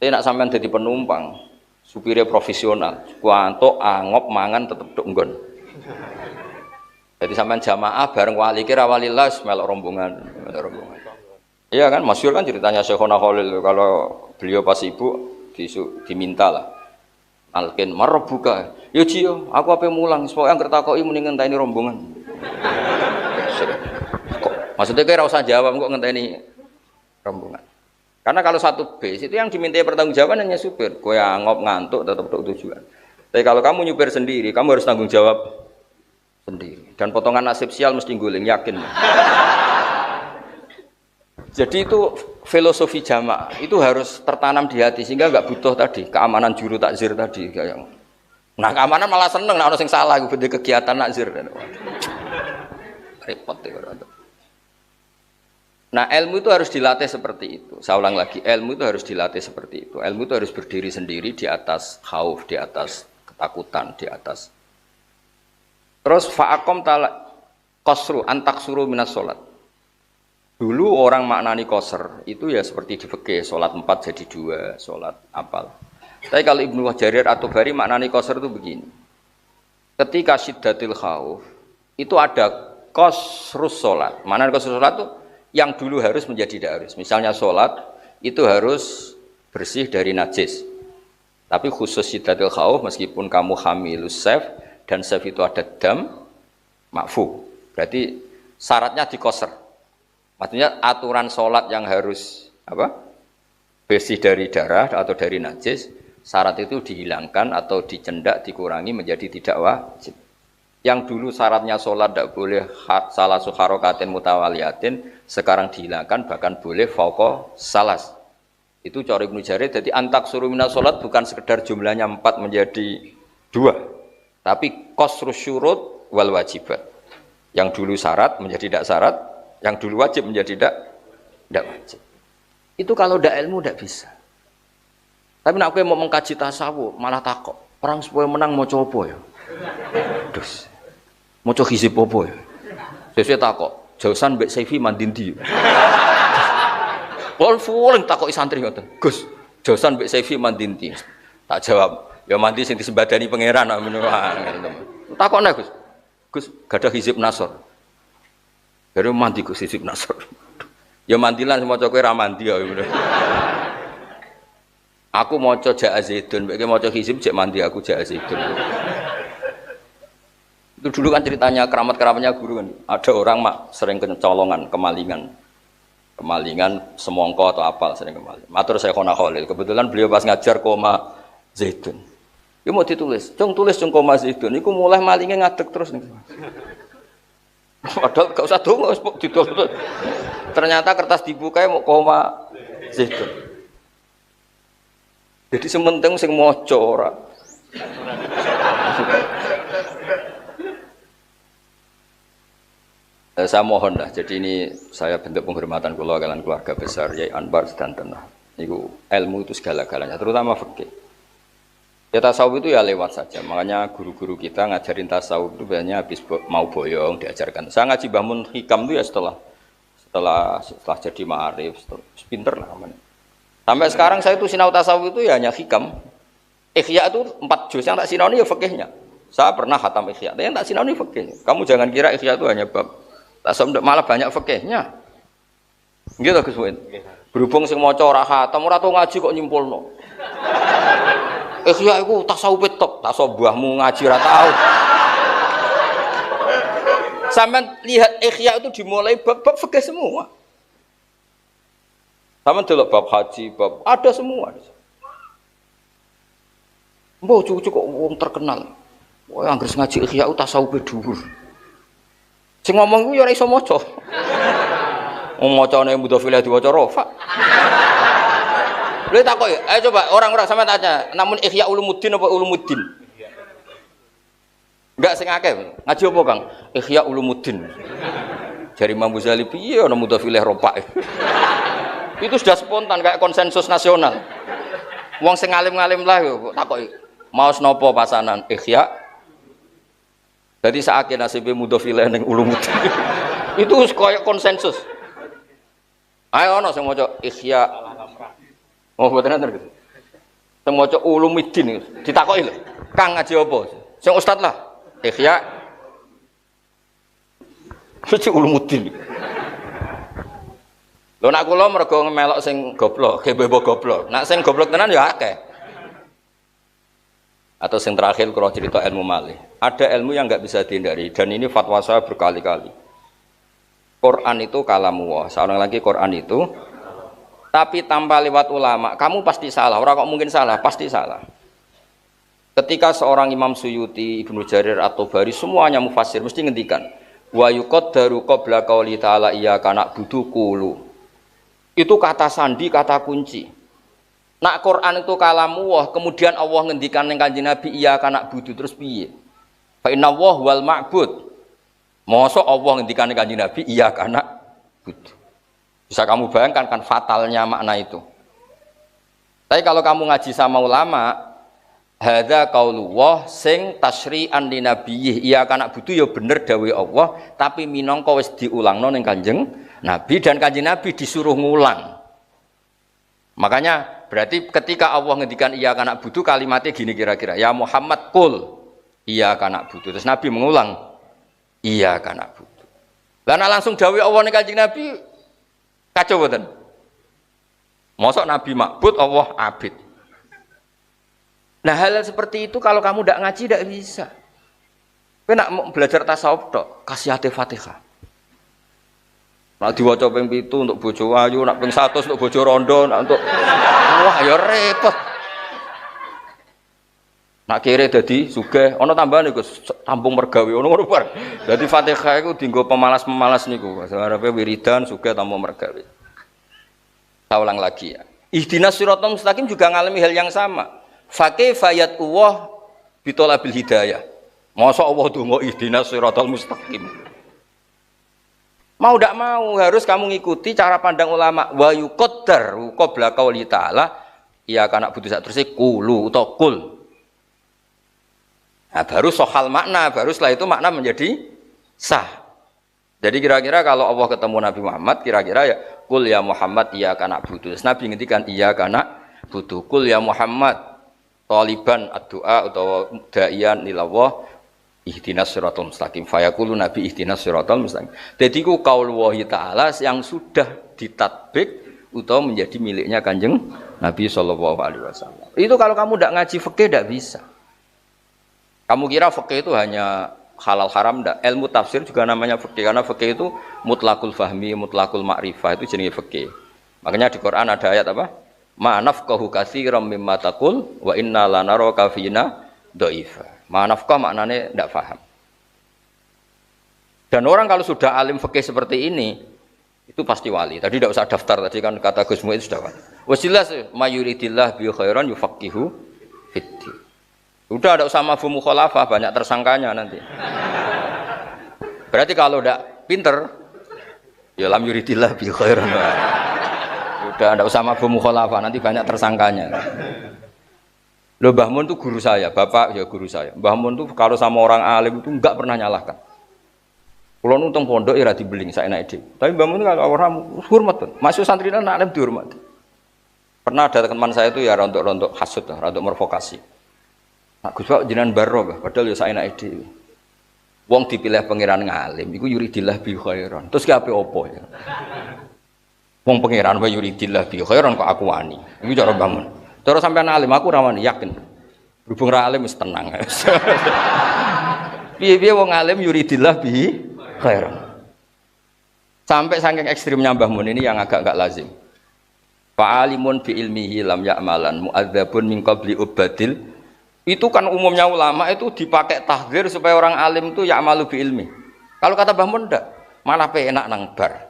Tapi nak sampean jadi penumpang, supirnya profesional, ngantuk angop mangan tetep dok nggon. Jadi sampean jamaah bareng wali kira walillah melok rombongan. Iya kan, masyhur kan ceritanya Syekhona Khalil, kalau beliau pas ibu diminta lah. Alkin marbuka. Yo Cio, aku ape mulang, supaya anggere takoki muni ngenteni rombongan. Maksudnya kayak usah jawab kok ngenteni rombongan. Karena kalau satu bis itu yang dimintai pertanggungjawaban hanya supir. Kowe angop ngantuk tetap tok tujuan. Tapi kalau kamu nyupir sendiri, kamu harus tanggung jawab sendiri. Dan potongan nasib sial mesti guling, yakin. Jadi itu filosofi jamaah itu harus tertanam di hati sehingga nggak butuh tadi keamanan juru takzir tadi kayak. Nah keamanan malah seneng, nah orang yang salah gue kegiatan takzir. Repot ya. Nah ilmu itu harus dilatih seperti itu. Saya ulang lagi, ilmu itu harus dilatih seperti itu. Ilmu itu harus berdiri sendiri di atas khauf, di atas ketakutan, di atas. Terus fa'akom tala qasru antaksuru minas sholat. Dulu orang maknani qasr itu ya seperti di fikih, sholat 4 jadi 2, sholat apal. Tapi kalau Ibnu Jarir atau Bari maknani qasr itu begini. Ketika Siddatil Khauf itu ada qasrus sholat. Maknani qasrus sholat itu yang dulu harus menjadi tidak harus. Misalnya sholat itu harus bersih dari najis. Tapi khusus Siddatil Khauf meskipun kamu hamilus saif dan saif itu ada dam ma'fu. Berarti syaratnya di qasr. Maksudnya aturan sholat yang harus bersih dari darah atau dari najis, syarat itu dihilangkan atau dicendak, dikurangi menjadi tidak wajib. Yang dulu syaratnya sholat tidak boleh salah harokatin mutawaliyatin, sekarang dihilangkan bahkan boleh fauqa salas. Itu cara Ibnu Jarir. Jadi antak suruh minas sholat bukan sekedar jumlahnya 4 menjadi 2, tapi qasrus syurut wal wajibat. Yang dulu syarat menjadi tidak syarat, yang dulu wajib menjadi tidak wajib. Itu kalau tidak ilmu tidak bisa. Tapi nak mau mengkaji tasawuf malah takok. Orang supaya menang mau coba ya. Terus mau coba hizib apa ya. Sesuai takok. Jausan mbek Saifi mandindi. Wal full takok santri ngoten. Gus, jausan mbek Saifi mandindi. Tak jawab. Ya mandi sing disembadani pangeran ngono. Takokne Gus. Gus, gadah hizib Nasr. Baru mandi Gus hizib Nasr. Ya mandilan semua kowe ra mandi ya. Aku maca Ja'a Zaidun, mbek maca hizib cek mandi aku Ja'a Zaidun. Itu dulu kan ceritanya keramat-keramatnya guru kan. Ada orang sering kecolongan, kemalingan semongko atau apal sering kemalingan. Matur saya Khona Khalil. Kebetulan beliau pas ngajar koma Zaidun. Ya mau ditulis, tulis koma Zaidun. Iku mulai malingnya ngadeg terus nih. Padahal gak usah dongo wis ditulis. Ternyata kertas dibuka mau koma Zaidun. Jadi sementing sing maca ora. Saya mohon dah. Jadi ini saya bentuk penghormatan kula kalian keluarga besar Yai Anwar sedanten. Niku ilmu itu segala-galanya, terutama fikih. Ya tasawuf itu ya lewat saja. Makanya guru-guru kita ngajarin tasawuf itu biasanya habis mau boyong diajarkan. Saya ngaji Mbah Mun Hikam itu ya setelah jadi ma'arif, pinter lah namanya. Sampai sekarang saya itu sinau tasawuf itu ya hanya hikam. Ikhya itu 4 juz yang tak sinau ini ya fikihnya. Saya pernah khatam ikhya, tapi yang tak sinau ini fikihnya. Kamu jangan kira ikhya itu hanya bab tasawuf, malah banyak fikihnya. Gitu Gus Muin. Berhubung sing maca ora khatam, ora tau ngaji kok nyimpulno. Ikhya iku tasawuf top, tasawuf mbahmu ngaji ora tau. Sampai lihat ikhya itu dimulai bab-bab fikih semua. Sama delok bab haji, bab ada semua. Mbok cucu kok wong terkenal. Wah, anggere ngaji ikhya tasawuf dhuwur. Sing ngomong ku ya ora iso maca. Wong macane mudhofilah diwaca rafa. Lha takoki, ayo coba orang-orang sama tanya, namun Ihya Ulumuddin apa Ulumuddin? Enggak sing akeh. Ngaji apa, Kang? Ihya Ulumuddin. Jari Imam Ghazali piye ana mudhofilah rafa. Itu sudah spontan kayak konsensus nasional. Wong sing alim-alim lah yo takoki, maos napa pasanan Ihya? Jadi saake nasibe mudhofilah ning Ulumuddin. Itu koyo konsensus. Ayo ana sing maca Ihya. Oh, mboten enten gitu. Sing maca Ulumuddin ditakoki lho. Kang ngaji apa? Sing ustaz lah. Ihya. Suci Ulumuddin. Lho nak kula mergo melok sing goblok, gebebo goblok. Nak sing goblok tenan ya akeh. Atau sing terakhir kula cerita ilmu malih. Ada ilmu yang enggak bisa dihindari dan ini fatwa saya berkali-kali. Quran itu kalamullah. Seorang lagi Quran itu tapi tanpa lewat ulama, kamu pasti salah. Orang kok mungkin salah, pasti salah. Ketika seorang Imam Suyuti, Ibnu Jarir atau Bari semuanya mufassir mesti ngendikan wa yuqaddaru qabla qauli ta'ala iyyaka na'budu qulu. Itu kata sandi, kata kunci. Nak Quran itu kalamullah, kemudian Allah ngendikan ning Kanjeng Nabi iyyaka na'budu terus piye? Fa inna Allah wal ma'bud. Mosok Allah ngendikan ning Kanjeng Nabi iyyaka na'budu. Bisa kamu bayangkan kan fatalnya makna itu. Tapi kalau kamu ngaji sama ulama, hadza qaulullah sing tasyri'an li nabiyih, iya kana butuh ya bener dawuh Allah, tapi minangka wis diulangno ning Kanjeng Nabi dan Kanjeng Nabi disuruh ngulang. Makanya berarti ketika Allah ngendikan iya kana butuh kalimatnya gini kira-kira, ya Muhammad qul iya kana butuh. Terus Nabi mengulang iya kana butuh. Lah langsung dawuh Allah ning Kanjeng Nabi kacau betul. Mosok Nabi makbud, Allah abid. Nah hal seperti itu kalau kamu tidak ngaji tidak bisa. Kowe nak mau belajar tasawuf tok, kasih hati Fatihah. Nak diwaca ping 7 untuk bojo ayu, nak ping 100 untuk bojo rondo, nak untuk wah ya repot. Nak kire dadi sugih, ana tambahan iku tampung mergawe ngono bareng. Dadi Fatihah iku dienggo pemalas-pemalas niku. Arepe wiridan sugih tampung mergawe. Saya ulang lagi ya. Ihdinas siratal mustaqim juga ngalami hal yang sama. Fa kaifa yatullah bitolabil hidayah. Masa Allah donga ihdinas siratal mustaqim. Mau ndak mau harus kamu ngikuti cara pandang ulama wa yuqaddar qabla qauli ta'ala ya kana butuh sak terus qulu utawa qul. Nah, baru sohal makna, baru setelah itu makna menjadi sah. Jadi kira-kira kalau Allah ketemu Nabi Muhammad, kira-kira ya kul ya Muhammad iyyaka na'budu. Nabi ngendikan iyyaka na'budu. Kul ya Muhammad taliban ad-du'a atau da'iyan ilallah ihdinas siratal mustaqim. Fayaqulu Nabi ihdinas siratal mustaqim. Jadi ku qaul wahi ta'ala yang sudah ditatbik atau menjadi miliknya Kanjeng Nabi sallallahu alaihi wasallam. Itu kalau kamu tidak ngaji fikih tidak bisa. Kamu kira fikih itu hanya halal haram enggak? Ilmu tafsir juga namanya fikih karena fikih itu mutlakul fahmi, mutlakul ma'rifah itu jenis fikih. Makanya di Quran ada ayat apa? Ma nafqahu katsiran mimma taqul wa inna lanaraka fina dhaifa. Ma nafqah maknanya enggak paham. Dan orang kalau sudah alim fikih seperti ini itu pasti wali. Tadi tidak usah daftar tadi kan kata Gus Mu'in sudah wali. Wes jelas mayuridillah bi khairan yufaqihu fiddin. Udah ada usah mafhum mukhalafah banyak tersangkanya nanti. Berarti kalau pinter. Ya lam yuridillah bi khairan. Udah ndak usah mabuk mukhalafah, nanti banyak tersangkanya. Loh Mbah Mun tuh guru saya, bapak ya guru saya. Mbah Mun tuh kalau sama orang alim itu enggak pernah nyalahkan. Kulo nu teng pondok ya dibeling saya naik dhewe. Tapi Mbah Mun kalau orang hormat tuh. Masuk santri nang alim dihormati. Pernah ada teman saya itu ya rontok-rontok hasud, rontok mervokasi. Nah, Gus Pak jenengan baro, padahal ya saya naik dhewe. Wong dipilih pangeran ngalim iku yuridillah bi khairan. Terus ki ape opo ya? Wong pangeran wa yuridillah bi khairan kok aku wani. Iku cara Mbah Mun. Cara sampean alim aku ora wani yakin. Berhubung ra alim wis tenang. Piye-piye wong alim yuridillah bi khairan. Sampai saking ekstrimnya Mbah Mun ini yang agak enggak lazim. Fa'alimun bi ilmihi lam ya'malan mu'adzabun min qabli ubadil. Itu kan umumnya ulama itu dipakai tahdzir supaya orang alim itu ya'malu bi ilmi. Kalau kata Mbah Mun ndak, malah enak nang bar.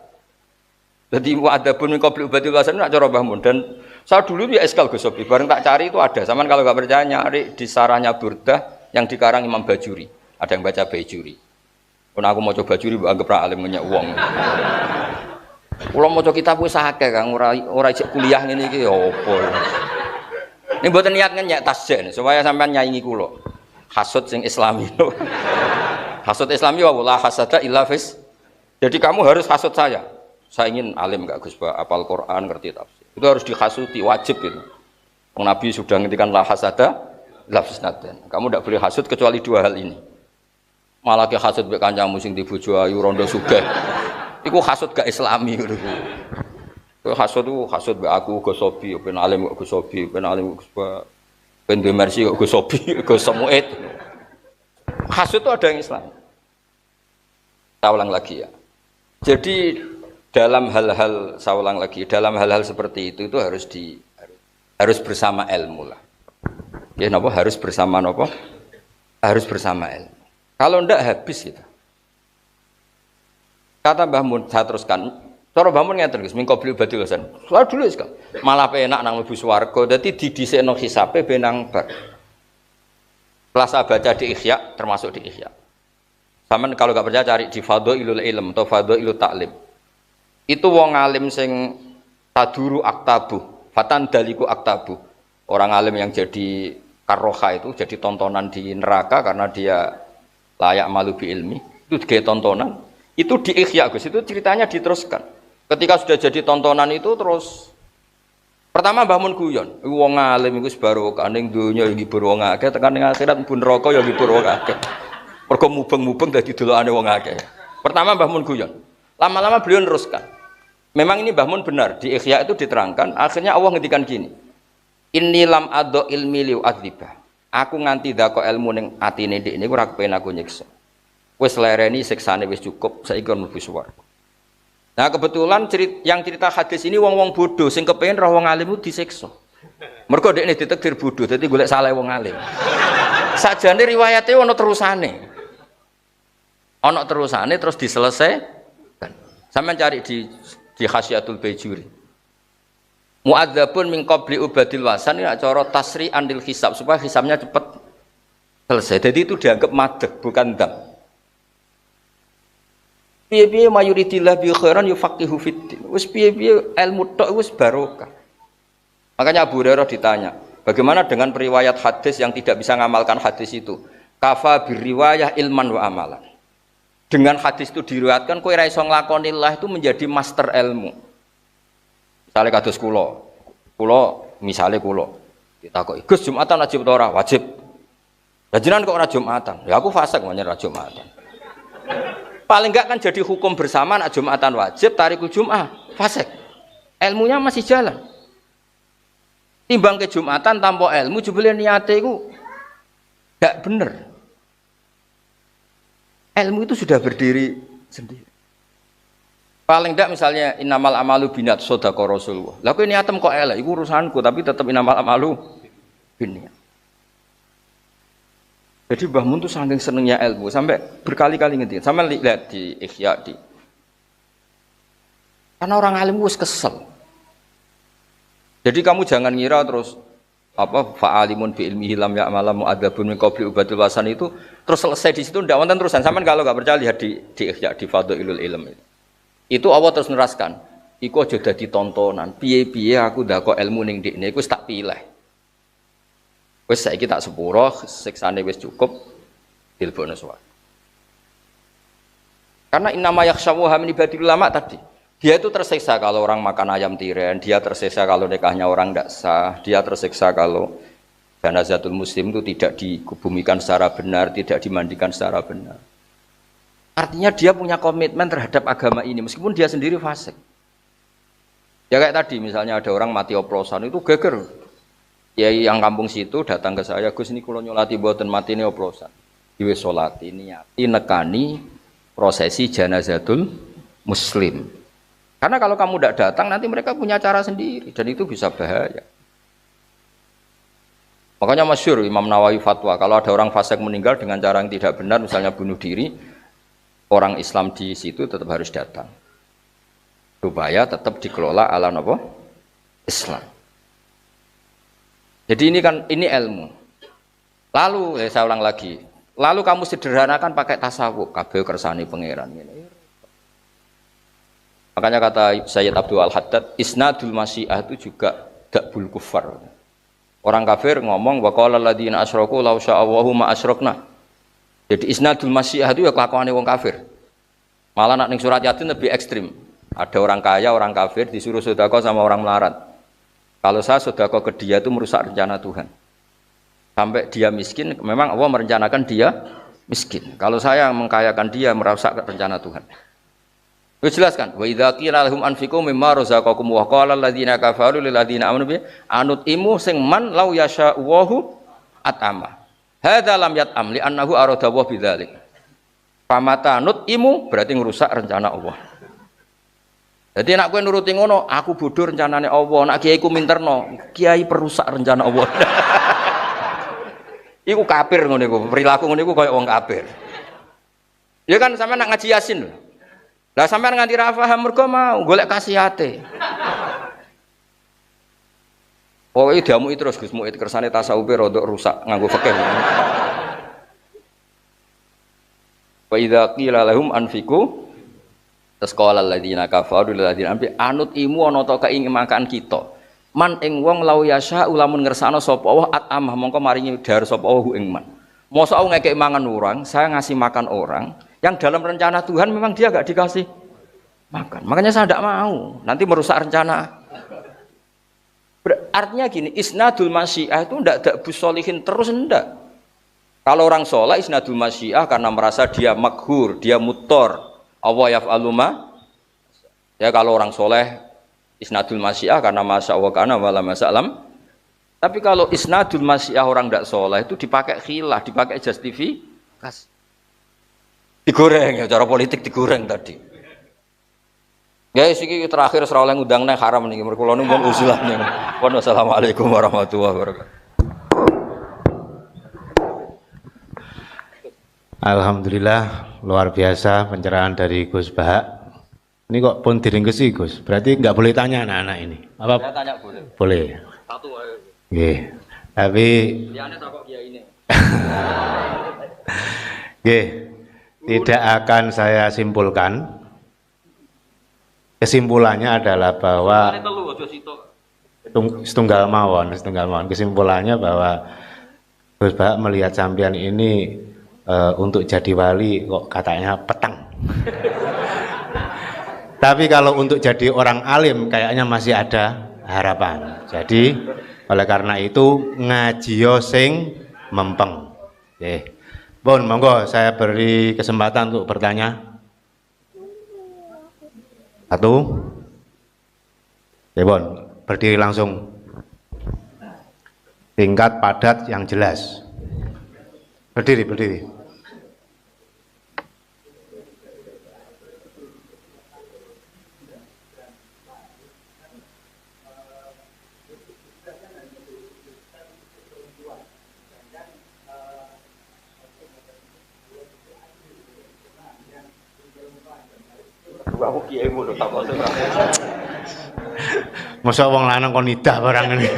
Jadi mu'adzabun min qabli ubadil wasan nak cara Mbah Mun. Dan saya dulu ya eskal Gus Sobi, bareng tak cari itu ada. Saman kalau enggak percaya nyari di sarahnya Burdah yang dikarang Imam Bajuri. Ada yang baca Bajuri. Pun aku mau coba Bajuri anggap ra alim ngenyek wong. Kula maca kitab wis akeh Kang, ora ijek kuliah ngene iki ya apa. Ini mboten niat ngenyek tasjen supaya sampean nyaingi kula. Hasud sing Islami. Hasud Islami wa la hasada illa fis. Jadi kamu harus hasud saya. Saya ingin alim enggak Gus Ba, hafal Quran, ngerti tafsir. Itu harus dihasuti, wajib itu. Nabi sudah ngendikan la hasada la fisnadan. Kamu tidak boleh hasud kecuali dua hal ini. Malah ke hasud mbek kancamu sing di bojo ayu rondo sugih. Iku hasud gak islami ngono ku. Hasud itu hasud mbek aku Gus Sobi, ben alim kok Gus Sobi, ben alim Gus Ba. Ben duwe mersi kok Gus Sobi, Gus Samuet. Hasud itu ada yang Islam. Saya ulang lagi ya. Jadi dalam hal-hal saya ulang lagi, dalam hal-hal seperti itu harus bersama ilmu lah. Ya napa harus bersama napa? Harus bersama ilmu. Kalau ndak habis kita. Kata Mbah Mun, saya teruskan. Cara Mbah Mun ngeten Gus, mingko beli badil losan. Soal dulu wis kan. Malah penak nang mlebu swarga, dadi didhisikno hisabe benang bar. Kelas saya baca di Ihya, termasuk di Ihya. Saman kalau enggak percaya cari di Fadhailul Ilm atau Fadhailut Ta'lim. Itu wong alim sing taduru aktabu, fatan daliku aktabu. Orang alim yang jadi karroha itu jadi tontonan di neraka karena dia layak malu bi ilmi. Itu kayak tontonan. Itu di Ihya Gus, itu ceritanya diteruskan. Ketika sudah jadi tontonan itu terus pertama Mbah Mun guyon, wong alim iku barokah ning donya ya ngibur wong akeh, tekan ning akhirat pun neraka ya ngibur wong akeh. Mergo mubeng-mubeng dadi delokane wong akeh. Pertama Mbah Mun guyon. Lama-lama beliau neruskan. Memang ini Mbah Mun benar, di Ihya itu diterangkan, akhirnya Allah ngendikan gini. Inni lam adho ilmi liu adzibah. Aku nganti dako ilmu ning atine ndek niku ora kepen aku nyiksa. Wis lereni siksane wis cukup, saiki kon mlebu swarga. Nah, kebetulan yang cerita hadis ini wong-wong bodoh sing kepengin roh wong alim itu disiksa. Mergo dekne ditakdir bodoh, dadi golek salah wong alim. Sajane riwayate ana terusane. Ana terusane terus diselesaikan. Sampeyan cari di Khasyatul Bajuri. Mu'adzabun min qabli ubadil wasan ya cara tasri andil hisab supaya hisabnya cepat selesai. Jadi itu dianggap madh bukan dam. Piye-piye mayuridillah bi khairan yufaqihu fiddin. Wis piye-piye ilmu tok wis barokah. Makanya Abu Hurairah ditanya, bagaimana dengan periwayat hadis yang tidak bisa ngamalkan hadis itu? Kafa birriwayah ilman wa amalan. Dengan hadis itu diriwayatkan kowe ra iso nglakonillah itu menjadi master ilmu. Misale kados kula misale kula ditakoki, "Gus Jumatan wajib ta ora?" Wajib. Lah jenengan kok ora Jumatan? Ya aku fasik menyang ora Jumatan. Paling enggak kan jadi hukum bersama nak Jumatan wajib, tarikul Jum'ah fasik. Ilmunya masih jalan. Timbang ke Jumatan tanpa ilmu jebule niate iku gak bener. Ilmu itu sudah berdiri sendiri. Paling tidak misalnya innamal amalu binat sodako Rasulullah. Lah kowe niatem kok elek, iku urusanku tapi tetap innamal amalu binat. Jadi Mbah Mun tuh saking senengnya ilmu sampai berkali-kali ngendikan. Sampai lihat di Ihya di. Karena orang alim wis kesel. Jadi kamu jangan ngira terus apa fa'alimun bi ilmihi lam ya'malam mu'adzabun min qabli ubadul wasan itu terus selesai di situ ndak wonten terusan. Sampeyan kalau enggak percaya lihat di Fadhailul Ilm. Itu Allah terus neraskan. Iku aja dadi tontonan. Piye-piye aku ndakok ilmu ning ndekne iku wis tak pilih. Wis saiki tak sepuro, siksane wis cukup dilbono suwak. Karena innama yakhshawa min ibadil ulama tadi. Dia itu tersiksa kalau orang makan ayam tiren, dia tersiksa kalau nikahnya orang tidak sah, dia tersiksa kalau janazatul muslim itu tidak dikubumikan secara benar, tidak dimandikan secara benar. Artinya dia punya komitmen terhadap agama ini, meskipun dia sendiri fasik. Ya kayak tadi, misalnya ada orang mati oplosan, itu geger. Ya yang kampung situ datang ke saya, Gus ini kalau nyolati buatan mati ini oplosan. Diwe sholati, niati, nekani prosesi janazatul muslim. Karena kalau kamu tidak datang, nanti mereka punya cara sendiri. Dan itu bisa bahaya. Makanya masyhur Imam Nawawi fatwa, kalau ada orang fasik meninggal dengan cara yang tidak benar, misalnya bunuh diri, orang Islam di situ tetap harus datang. Supaya tetap dikelola ala apa? Islam. Jadi ini kan, ini ilmu. Lalu, saya ulang lagi, lalu kamu sederhanakan pakai tasawuf, kabeh kersane pangeran ini. Makanya kata Sayyid Abdul Al-Haddad, isnadul masyiah itu juga dakbul kufar. Orang kafir ngomong wa qala alladziina asyraku law sya'allahu ma asyrakna. Jadi isnadul masyiah itu ya kelakuane wong kafir. Malah nak ning surat Yasin lebih ekstrim. Ada orang kaya, orang kafir disuruh sedekah sama orang melarat. Kalau saya sedekah ke dia itu merusak rencana Tuhan. Sampai dia miskin, memang Allah merencanakan dia miskin. Kalau saya mengkayakan dia merusak rencana Tuhan. Itu jelas kan? Wa idza qila lahum anfiqu mimma razaqakum wa qala alladziina kafaru lil ladziina amanu bi anutimu sing man law yasha'u at'ama. Hadza lam yat'am li annahu arada wa bidzalik. Pamata nutimu berarti ngerusak rencana Allah. Jadi nak kowe nuruti ngono, aku bodoh rencanane Allah, nak kiaiku minterno, kiai perusak rencana Allah. Iku kafir ngono iku, perilaku ngono iku koyo wong kafir. Ya kan sampean nak ngaji Yasin lho. Lah sampean nganti ra paham mergo mau golek kasihate. Pokoke diamuki terus Gus Muid kersane tasawufe rodok rusak nganggo fikih. Wa idza qila lahum anfiqu tasqala alladziina kafaru lil ladziina anut imu ana ta keinginan kita. Man ing wong lau yasha ulamun ngersakno sapa Allah atamah mongko maringi dar sapa Allah ing man. Mosok aku ngekek mangan orang, saya ngasih makan orang yang dalam rencana Tuhan memang dia gak dikasih makan. Makanya saya tidak mau, nanti merusak rencana. Artinya gini, isnadul masyiah itu tidak ada busolihin terus enggak. Kalau orang sholat isnadul masyiah karena merasa dia maghur, dia mutor. Allah yaf'alu ma. Ya kalau orang soleh isnadul masyiah karena masya Allah kana wala masalam. Tapi kalau isnadul masyiah orang tidak soleh itu dipakai khilah, dipakai justifikasi. Digoreng ya, cara politik digoreng tadi. Ya iki terakhir ora oleh ngundang nang haram niki mergo kula nu wong usulane. Wassalamualaikum warahmatullahi wabarakatuh. Alhamdulillah luar biasa pencerahan dari Gus Bahak. Ini kok pun diringkesi Gus. Berarti nggak boleh tanya anak-anak ini. Apa? Saya tanya boleh. Boleh. Satu aja. Nggih. Tapi liyane takok kiai ini. Nggih. Tidak akan saya simpulkan. Kesimpulannya adalah bahwa setunggal mawon. Kesimpulannya bahwa Gus Bahak melihat sampean ini untuk jadi wali kok katanya petang. Tapi kalau untuk jadi orang alim kayaknya masih ada harapan. Jadi oleh karena itu ngajiyo sing mempeng. Oke. Bon, monggo saya beri kesempatan untuk bertanya. Satu. Oke, Bon, berdiri langsung. Tingkat padat yang jelas. Berdiri. Aku kiai ngono tak kok. Masa wong lanang kon nidah barang ini.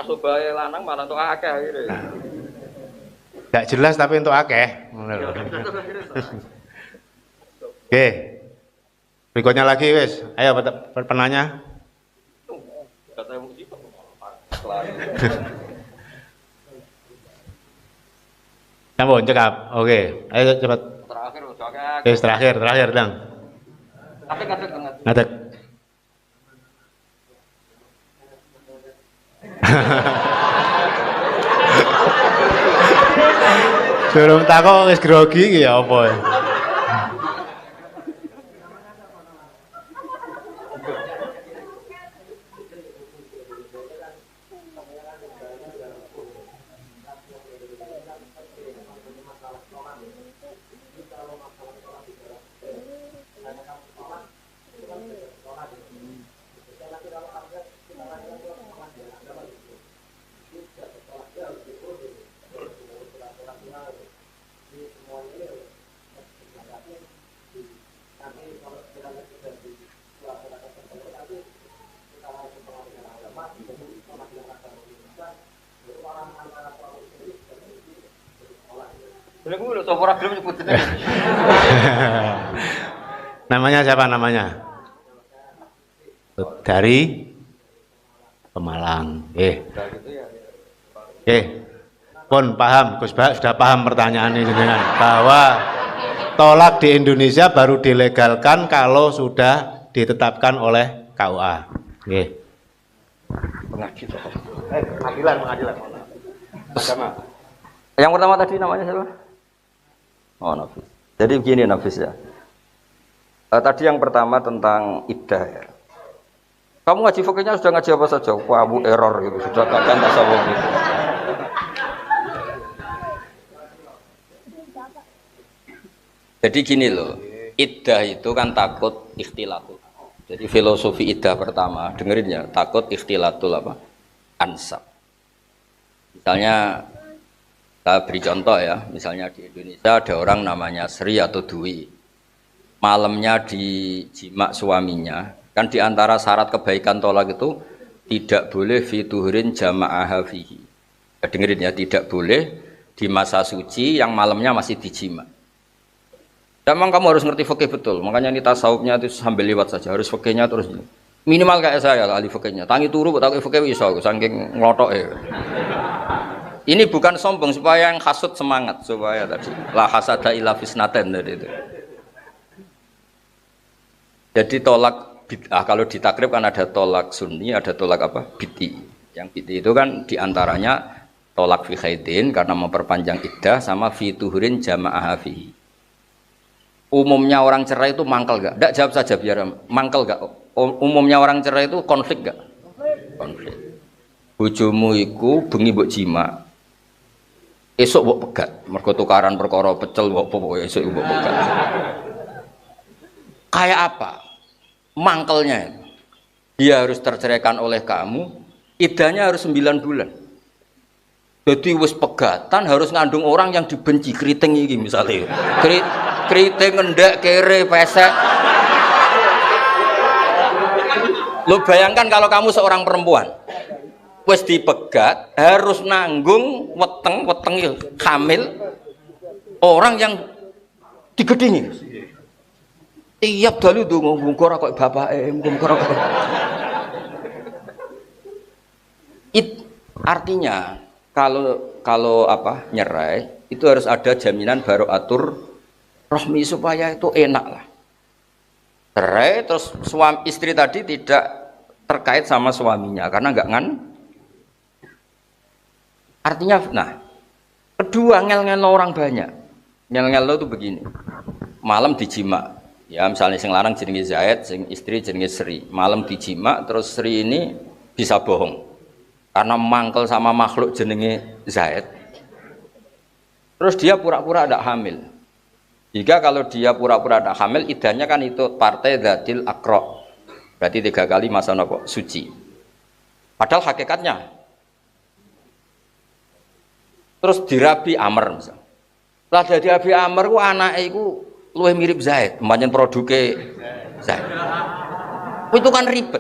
Nasobae lanang malah untuk akeh gitu. Gak jelas tapi untuk akeh. Oke. Berikutnya lagi wis. Ayo penanya. Sampun cekap. Oke. Ayo cepat. Terakhir udah akeh. Terakhir, Dang. Ngadeg. Ngadeg. Durung takok wis grogi iki ya apa ya? Namanya siapa namanya? Dari Pemalang. Pun paham, Gus Bah sudah paham pertanyaan ini dengan bahwa tolak di Indonesia baru dilegalkan kalau sudah ditetapkan oleh KUA. Pengadilan. Agama. Yang pertama tadi namanya siapa? Oh, Nafis. Jadi begini Nafis ya. Tadi yang pertama tentang iddah ya. Kamu ngaji fikihnya sudah ngaji apa saja? Wah, bu error gitu. Sudah kadang tasawuf gitu. Jadi gini loh, iddah itu kan takut ikhtilatul. Jadi filosofi iddah pertama, dengerin ya, takut ikhtilatul apa? Ansab. Misalnya kita beri contoh ya, misalnya di Indonesia ada orang namanya Sri atau Dwi, malamnya dijima suaminya, kan diantara syarat kebaikan tolak itu tidak boleh fituhurin jama'ah fihi. Ya, dengerin ya, tidak boleh di masa suci yang malamnya masih dijima. Dan memang kamu harus ngerti fikih betul, makanya ini tasawufnya itu sambil lewat saja, harus fikihnya terus minimal kayak saya ahli fikihnya, tangi turu, tak fikih bisa, saking ngelotok ya. Ini bukan sombong supaya yang hasud semangat supaya tadi la hasada illa fisnaten tadi itu. Jadi tolak bid'ah kalau ditakrib kan ada tolak sunni, ada tolak apa? Bid'i. Yang bid'i itu kan diantaranya tolak fi khaidin karena memperpanjang iddah sama fi tuhurin jama'ah fihi. Umumnya orang cerai itu mangkel gak? Nggak, jawab saja biar mangkel gak? Umumnya orang cerai itu konflik gak? Konflik. Bojomu iku bengi mbok jima. Esok mbok pegat, mergo tukaran perkara pecel mbok pokoke esok mbok pegat. Kayak apa? Mangkelnya. Dia harus terceraikan oleh kamu, iddahnya harus 9 bulan. Jadi wis pegatan harus ngandung orang yang dibenci, keriting iki misalnya. Keriting ngendek kere pesek. Lo bayangkan kalau kamu seorang perempuan wis dipegat harus nanggung weteng hamil orang yang digedingi. Tiap dalu ndonga muga kok bapake, muga kok. Artinya kalau apa nyerai itu harus ada jaminan barokatur rohmi supaya itu enak lah. Cerai terus suami istri tadi tidak terkait sama suaminya karena enggak ngan. Artinya, nah, kedua ngel-ngel orang banyak. Ngel-ngel itu begini. Malam dijima. Ya, misalnya sing lanang jenenge Zaid, sing istri jenenge Sri. Malam dijima terus Sri ini bisa bohong. Karena mangkel sama makhluk jenenge Zaid. Terus dia pura-pura ada hamil. Jika kalau dia pura-pura ada hamil, iddahnya kan itu partai dzatil aqra. Berarti 3 kali masa nopo suci. Padahal hakikatnya terus dirabi Amr misal. Lah dadi Abi Amr ku anake iku luwih mirip Zaid, pancen produke Zaid. Itu kan ribet.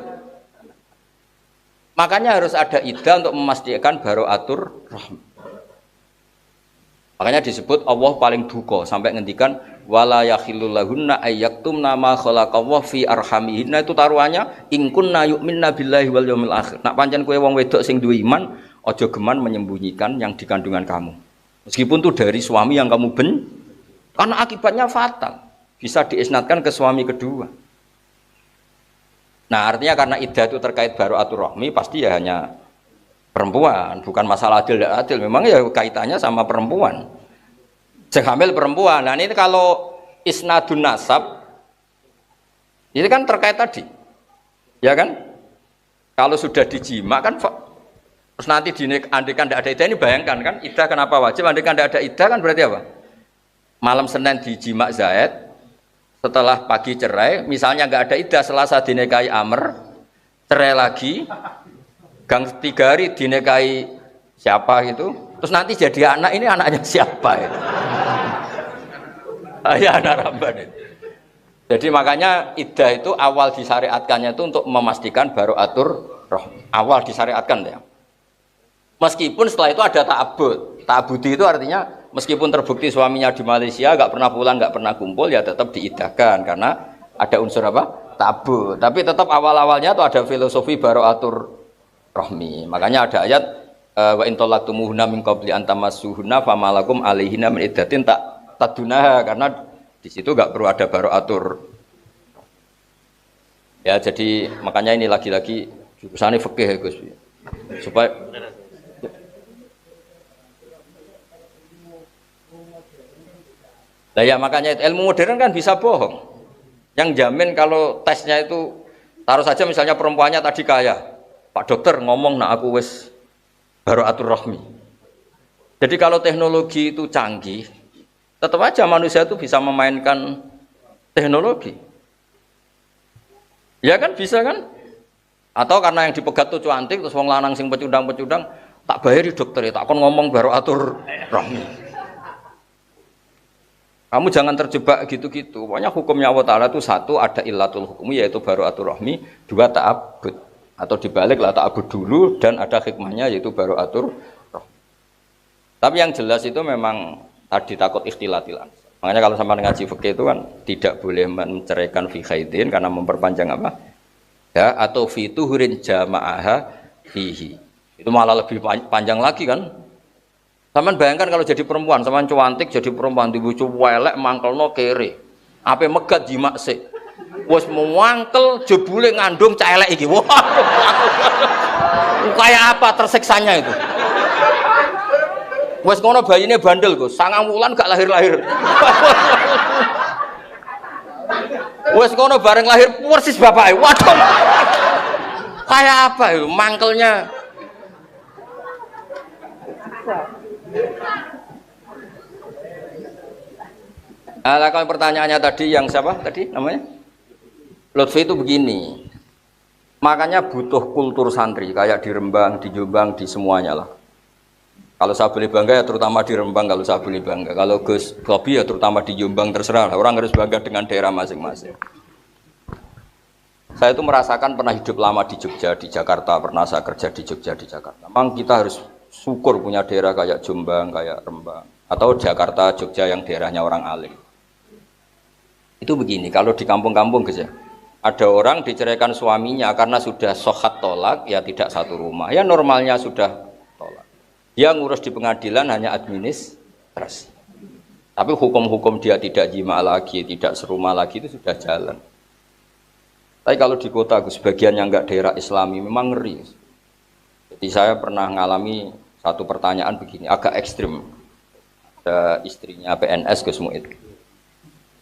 Makanya harus ada iddah untuk memastikan baraatur rahmi. Makanya disebut Allah paling duka sampai ngendikan wala yakhillul lahunna ayyaktumna ma khalaqallahu fi arhamihinna, itu taruhannya in kunna yu'minna billahi wal yaumil akhir. Nak pancen kowe wong wedok sing duwe iman, aja geman menyembunyikan yang di kandungan kamu. Meskipun itu dari suami yang kamu karena akibatnya fatal. Bisa diisnadkan ke suami kedua. Nah, artinya karena iddah itu terkait baraatur rahmi, pasti ya hanya perempuan, bukan masalah adil dan adil. Memang ya kaitannya sama perempuan. Sing hamil perempuan. Nah, ini kalau isnadun nasab, ini kan terkait tadi. Ya kan? Kalau sudah dijima kan, terus nanti andikan tidak ada iddah, ini bayangkan kan, iddah kenapa wajib? Andikan tidak ada iddah kan berarti apa? Malam Senin dijima Zaid, setelah pagi cerai, misalnya nggak ada iddah, Selasa dinikahi Amr, cerai lagi, gang 3 hari dinikahi siapa gitu, terus nanti jadi anak, ini anaknya siapa itu? Ya anak Ramban itu. Jadi makanya iddah itu awal disyariatkannya itu untuk memastikan baraatur rahmi. Awal disyariatkan ya. Meskipun setelah itu ada ta'abud. Ta'abudi itu artinya meskipun terbukti suaminya di Malaysia, nggak pernah pulang, nggak pernah kumpul, ya tetap diidahkan karena ada unsur apa? Ta'abud. Tapi tetap awal-awalnya itu ada filosofi baraatur rahmi. Makanya ada ayat wa in talaqtumuhunna min qabli an tamassuhunna famalakum alaihinna min iddatin tadunaha, karena di situ nggak perlu ada baraatur. Ya jadi makanya ini lagi-lagi jurusannya fikih ya Gus. Supaya nah ya makanya ilmu modern kan bisa bohong. Yang jamin kalau tesnya itu, taruh saja misalnya perempuannya tadi kaya, Pak dokter ngomong nak aku wis baraatur rahmi. Jadi kalau teknologi itu canggih, tetap aja manusia itu bisa memainkan teknologi. Ya kan bisa kan? Atau karena yang dipegat tuh cantik, terus wong lanang sing pecundang-pecundang, tak bayari dokter ya, tak kon ngomong baraatur rahmi. Kamu jangan terjebak gitu-gitu. Pokoknya hukumnya Allah Ta'ala itu satu, ada illatul hukmi, yaitu baraatur rahmi. Dua, ta'abud. Atau dibalik lah, ta'abud dulu, dan ada hikmahnya, yaitu baraatur rahmi. Tapi yang jelas itu memang tadi takut ikhtilatil ansab. Makanya kalau sampai ngaji fikih itu kan tidak boleh menceraikan fi khaidin karena memperpanjang apa? Ya, atau fi tuhurin jama'aha fihi. Itu malah lebih panjang lagi kan? Saman bayangkan kalau jadi perempuan, saman cuantik jadi perempuan dibucu welek mangkelno kere. Ape megat jimak sik. Wis mewangkel jebule ngandung cah elek iki. Wah. Kayak apa tersiksanya itu? Wis ngono bayine bandel, Gus. 9 wulan gak lahir-lahir. Wis ngono bareng lahir persis bapake. Waduh. Kayak apa itu mangkelnya? Kalau pertanyaannya tadi yang siapa tadi namanya? Lutfi itu begini. Makanya butuh kultur santri kayak di Rembang, di Jombang, di semuanya lah. Kalau saya boleh bangga ya terutama di Rembang, kalau saya boleh bangga. Kalau Gus Kopi ya terutama di Jombang, terserah. Orang harus bangga dengan daerah masing-masing. Saya itu merasakan pernah hidup lama di Jogja, di Jakarta, pernah saya kerja di Jogja, di Jakarta. Memang kita harus syukur punya daerah kayak Jombang, kayak Rembang, atau Jakarta, Jogja yang daerahnya orang alim. Itu begini, kalau di kampung-kampung Gus ya, ada orang diceraikan suaminya karena sudah sohat tolak, ya tidak satu rumah, ya normalnya sudah tolak. Dia ngurus di pengadilan hanya administrasi. Tapi hukum-hukum dia tidak jima lagi, tidak serumah lagi itu sudah jalan. Tapi kalau di kota Gus, sebagian yang enggak daerah Islami memang ngeri. Jadi saya pernah mengalami satu pertanyaan begini, agak ekstrim. Ada istrinya PNS Gus Muid.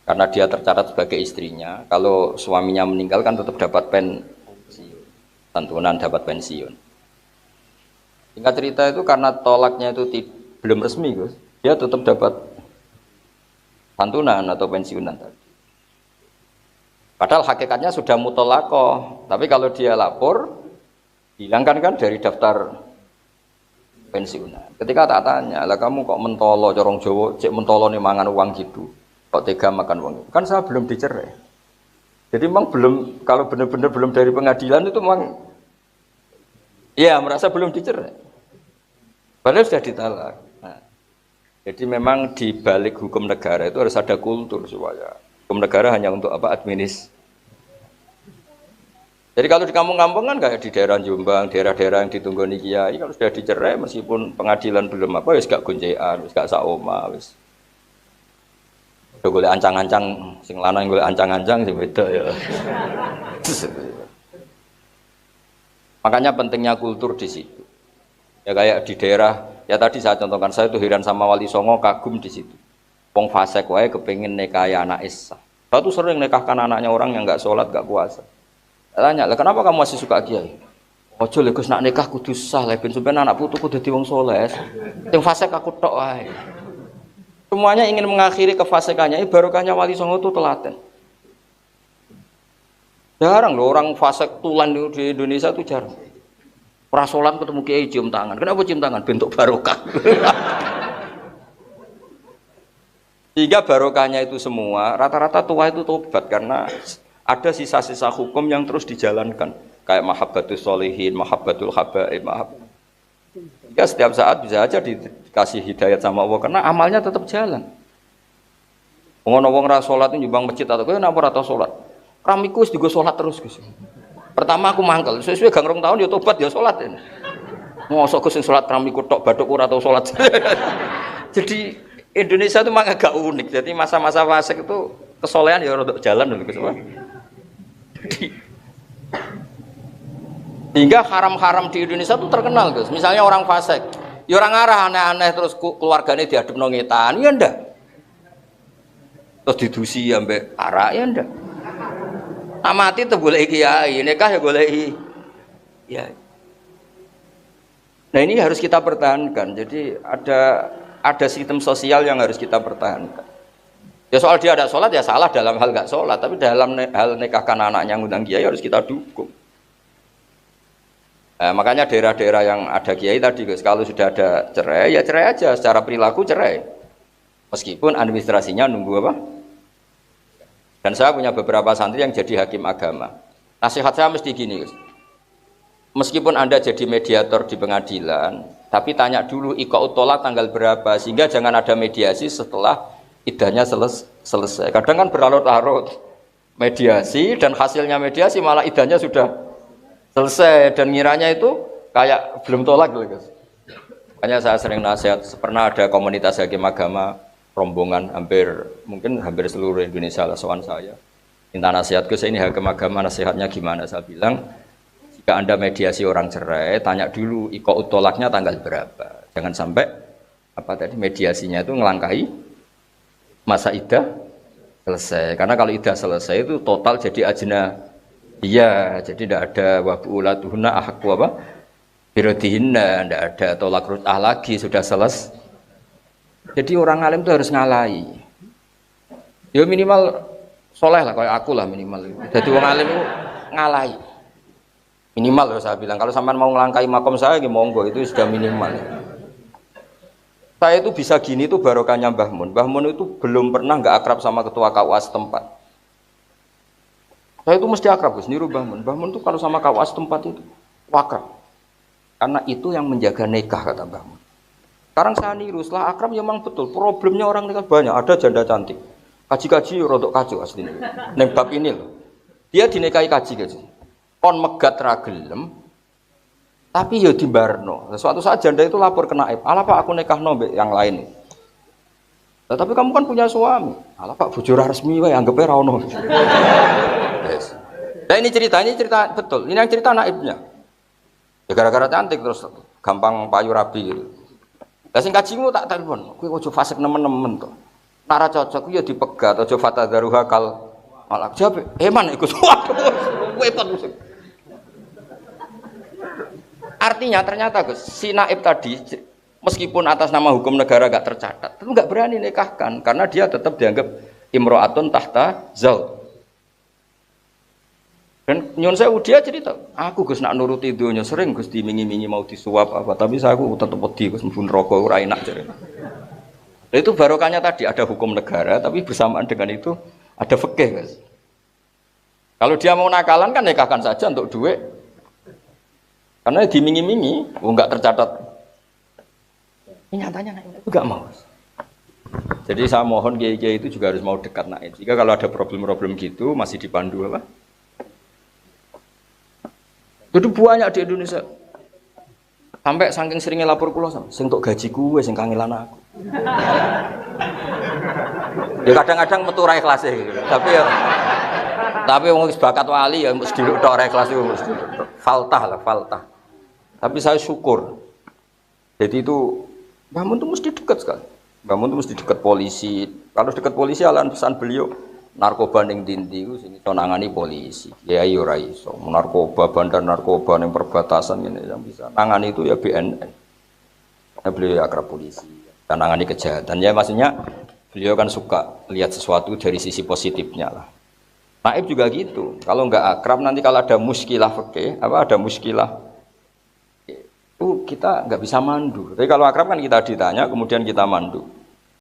Karena dia tercatat sebagai istrinya, kalau suaminya meninggal kan tetap dapat pensiun, santunan dapat pensiun. Singkat cerita itu karena tolaknya itu belum resmi Gus, dia tetap dapat santunan atau pensiunan tadi. Padahal hakikatnya sudah mutolakoh, tapi kalau dia lapor, hilangkan kan dari daftar pensiunan. Ketika tak tanya, lah kamu kok mentolo, corong Jawa, cek mentolo nih mangan uang gitu, kok tega makan uang itu? Kan saya belum dicerai. Jadi memang belum, kalau benar-benar belum dari pengadilan itu memang Iya, merasa belum dicerai. Padahal sudah ditalak. Nah, jadi memang di balik hukum negara itu harus ada kultur supaya hukum negara hanya untuk apa? Jadi kalau di kampung-kampung kan kayak di daerah Jombang, daerah-daerah yang ditunggoni kiai, kalau sudah dicerai meskipun pengadilan belum apa, wis gak goncekan, wis gak saoma, wis. Udah golek ancang-ancang, sing lanang golek ancang-ancang sing beda ya. Makanya pentingnya kultur di situ. Ya kayak di daerah, ya tadi saya contohkan, saya tuh heran sama Wali Songo, kagum di situ. Wong fasik wae kepengin nikahi anak Isa. Saya tuh sering nikahkan anaknya orang yang nggak sholat, nggak puasa. Tanya, lah kenapa kamu masih suka kiai? Ojo lho Gus nak nikah kudu sah, lha ben sampeyan anak putuku dadi wong saleh. Sing fasik aku tok wae. Semuanya ingin mengakhiri kefasikannya, barokahnya Wali Songo itu telaten. Jarang loh orang fasik tulan di Indonesia itu jarang. Ora salat ketemu kiai cium tangan. Kenapa cium tangan? Bentuk barokah. Sehingga barokahnya itu semua, rata-rata tua itu tobat karena ada sisa-sisa hukum yang terus dijalankan. Kayak mahabbatus sholihin, mahabbatul habaib, ya setiap saat bisa aja dikasih hidayat sama Allah karena amalnya tetap jalan. Wong ra salat nyumbang masjid atau kowe napa ora tau salat? Ramiku wis digo salat terus Gus. Pertama aku mangkel, sesuai gang rong tahun ya tobat ya salat. Mosok Gus sing salat ramiku tok bathuk ora tau salat. Jadi Indonesia itu memang agak unik. Jadi masa-masa fasik itu kesolehan ya rodok jalan dulu Gus. Jadi hingga haram-haram di Indonesia itu terkenal Gus. Misalnya orang fasik, ya orang arah aneh-aneh terus keluarganya diadep nongetan, ya ndak. Terus didusi ambek arak, ya ndak. Amati tuh golek kiai, nikah ya golek kiai. Nah ini harus kita pertahankan. Jadi ada sistem sosial yang harus kita pertahankan. Ya soal dia ada sholat ya salah dalam hal nggak sholat, tapi dalam hal nikahkan anaknya ngundang kiai harus kita dukung. Nah, makanya daerah-daerah yang ada kiai tadi Gus, kalau sudah ada cerai ya cerai aja, secara perilaku cerai. Meskipun administrasinya nunggu apa? Dan saya punya beberapa santri yang jadi hakim agama. Nasihat saya mesti gini Gus. Meskipun Anda jadi mediator di pengadilan, tapi tanya dulu iqa'ut tolak tanggal berapa, sehingga jangan ada mediasi setelah idahnya selesai. Kadang kan berlarut-larut mediasi dan hasilnya mediasi malah idahnya sudah selesai dan ngiranya itu kayak belum tolak gitu. Makanya saya sering nasihat, pernah ada komunitas hakim agama rombongan mungkin hampir seluruh Indonesia lah soal saya. Minta nasihatku, saya ini hakim agama, nasihatnya gimana? Saya bilang, jika Anda mediasi orang cerai, tanya dulu iqa'ut tolaknya tanggal berapa. Jangan sampai mediasinya itu ngelangkahi masa iddah selesai. Karena kalau iddah selesai itu total jadi ajna. Iya, jadi tidak ada wabu'ulatuhunna ahaqu apa? Birodihinna, tidak ada tolak rut'ah lagi, sudah selesai. Jadi orang alim itu harus ngalahi. Ya minimal soleh lah, kayak aku lah minimal. Jadi orang alim itu ngalahi. Minimal loh saya bilang, kalau sampai mau ngelangkai makom saya, monggo itu sudah minimal. Saya itu bisa gini tuh barokahnya Mbah Mun. Mbah Mun itu belum pernah nggak akrab sama ketua KUA setempat. Saya itu mesti akrab Gus, niru Mbah Mun. Mbah Mun tuh kalau sama KUA setempat itu akrab. Karena itu yang menjaga nikah kata Mbah Mun. Sekarang saya niru, setelah akrab ya memang betul. Problemnya orang nikah banyak, ada janda cantik. Kaji-kaji rodok kacau aslinya. Neng bab ini loh. Dia dinikahi kaji-kaji. Kon megat ragelem, tapi ya dimbarno. Suatu saat janda itu lapor ke naib, ala Pak aku nikah nombek yang lain. Nah, tapi kamu kan punya suami, ala Pak bujur resmi, wae anggapnya rano. Yes. Nah ini cerita betul. Ini yang cerita naibnya. Ya gara-gara cantik terus gampang payu rabi gitu. Lah sing kajimu tak telepon, kowe ojo fasik nemen-nemen to. Nara cocok ya dipegat, ojo fatadzaruha kal malak. Jawab, "Eman iku suatu." Wepet musik. Artinya ternyata Gus, si naib tadi meskipun atas nama hukum negara gak tercatat, itu gak berani nikahkan karena dia tetap dianggap imro'atun tahta zauj. Dan nyon saya dia cerita, aku Gus nak nuruti dunia sering Gus dimingi-mingi mau disuap apa, tapi saya aku tetap wedi Gus mbun rokok ora enak jare. Itu barokahnya tadi ada hukum negara, tapi bersamaan dengan itu ada fikih Gus. Kalau dia mau nakalan kan nikahkan saja untuk duit. Karena dimingi-mingi, nggak tercatat. Ini nyatanya naik itu nggak mau. Jadi saya mohon kiai-kiai itu juga harus mau dekat naik. Jika kalau ada problem-problem gitu masih dipandu apa? Jadi banyak di Indonesia. Sampai saking seringnya lapor pulau sama, sing tok gajiku, sing kangelan aku. Ya kadang-kadang metu ra ikhlas gitu. Tapi wong wis bakat wali ya mesti tok ra ikhlas itu mesti. Faltah lah, faltah. Tapi saya syukur. Jadi itu bangun itu mesti dekat sekali. Bangun itu mesti dekat polisi. Kalau dekat polisi alasan pesan beliau narkoba ning dindi ku sing iso nangani polisi. Ya ayo ora iso. Narkoba bandar narkoba ning perbatasan ngene yang bisa. Nangani itu ya BNN. Ya beliau ya akrab polisi. Dan nangani kejahatan. Ya maksudnya beliau kan suka lihat sesuatu dari sisi positifnya lah. Naib juga gitu. Kalau nggak akrab nanti kalau ada muskilah fikih, ada muskilah itu kita nggak bisa mandu. Tapi kalau akrab kan kita ditanya kemudian kita mandu.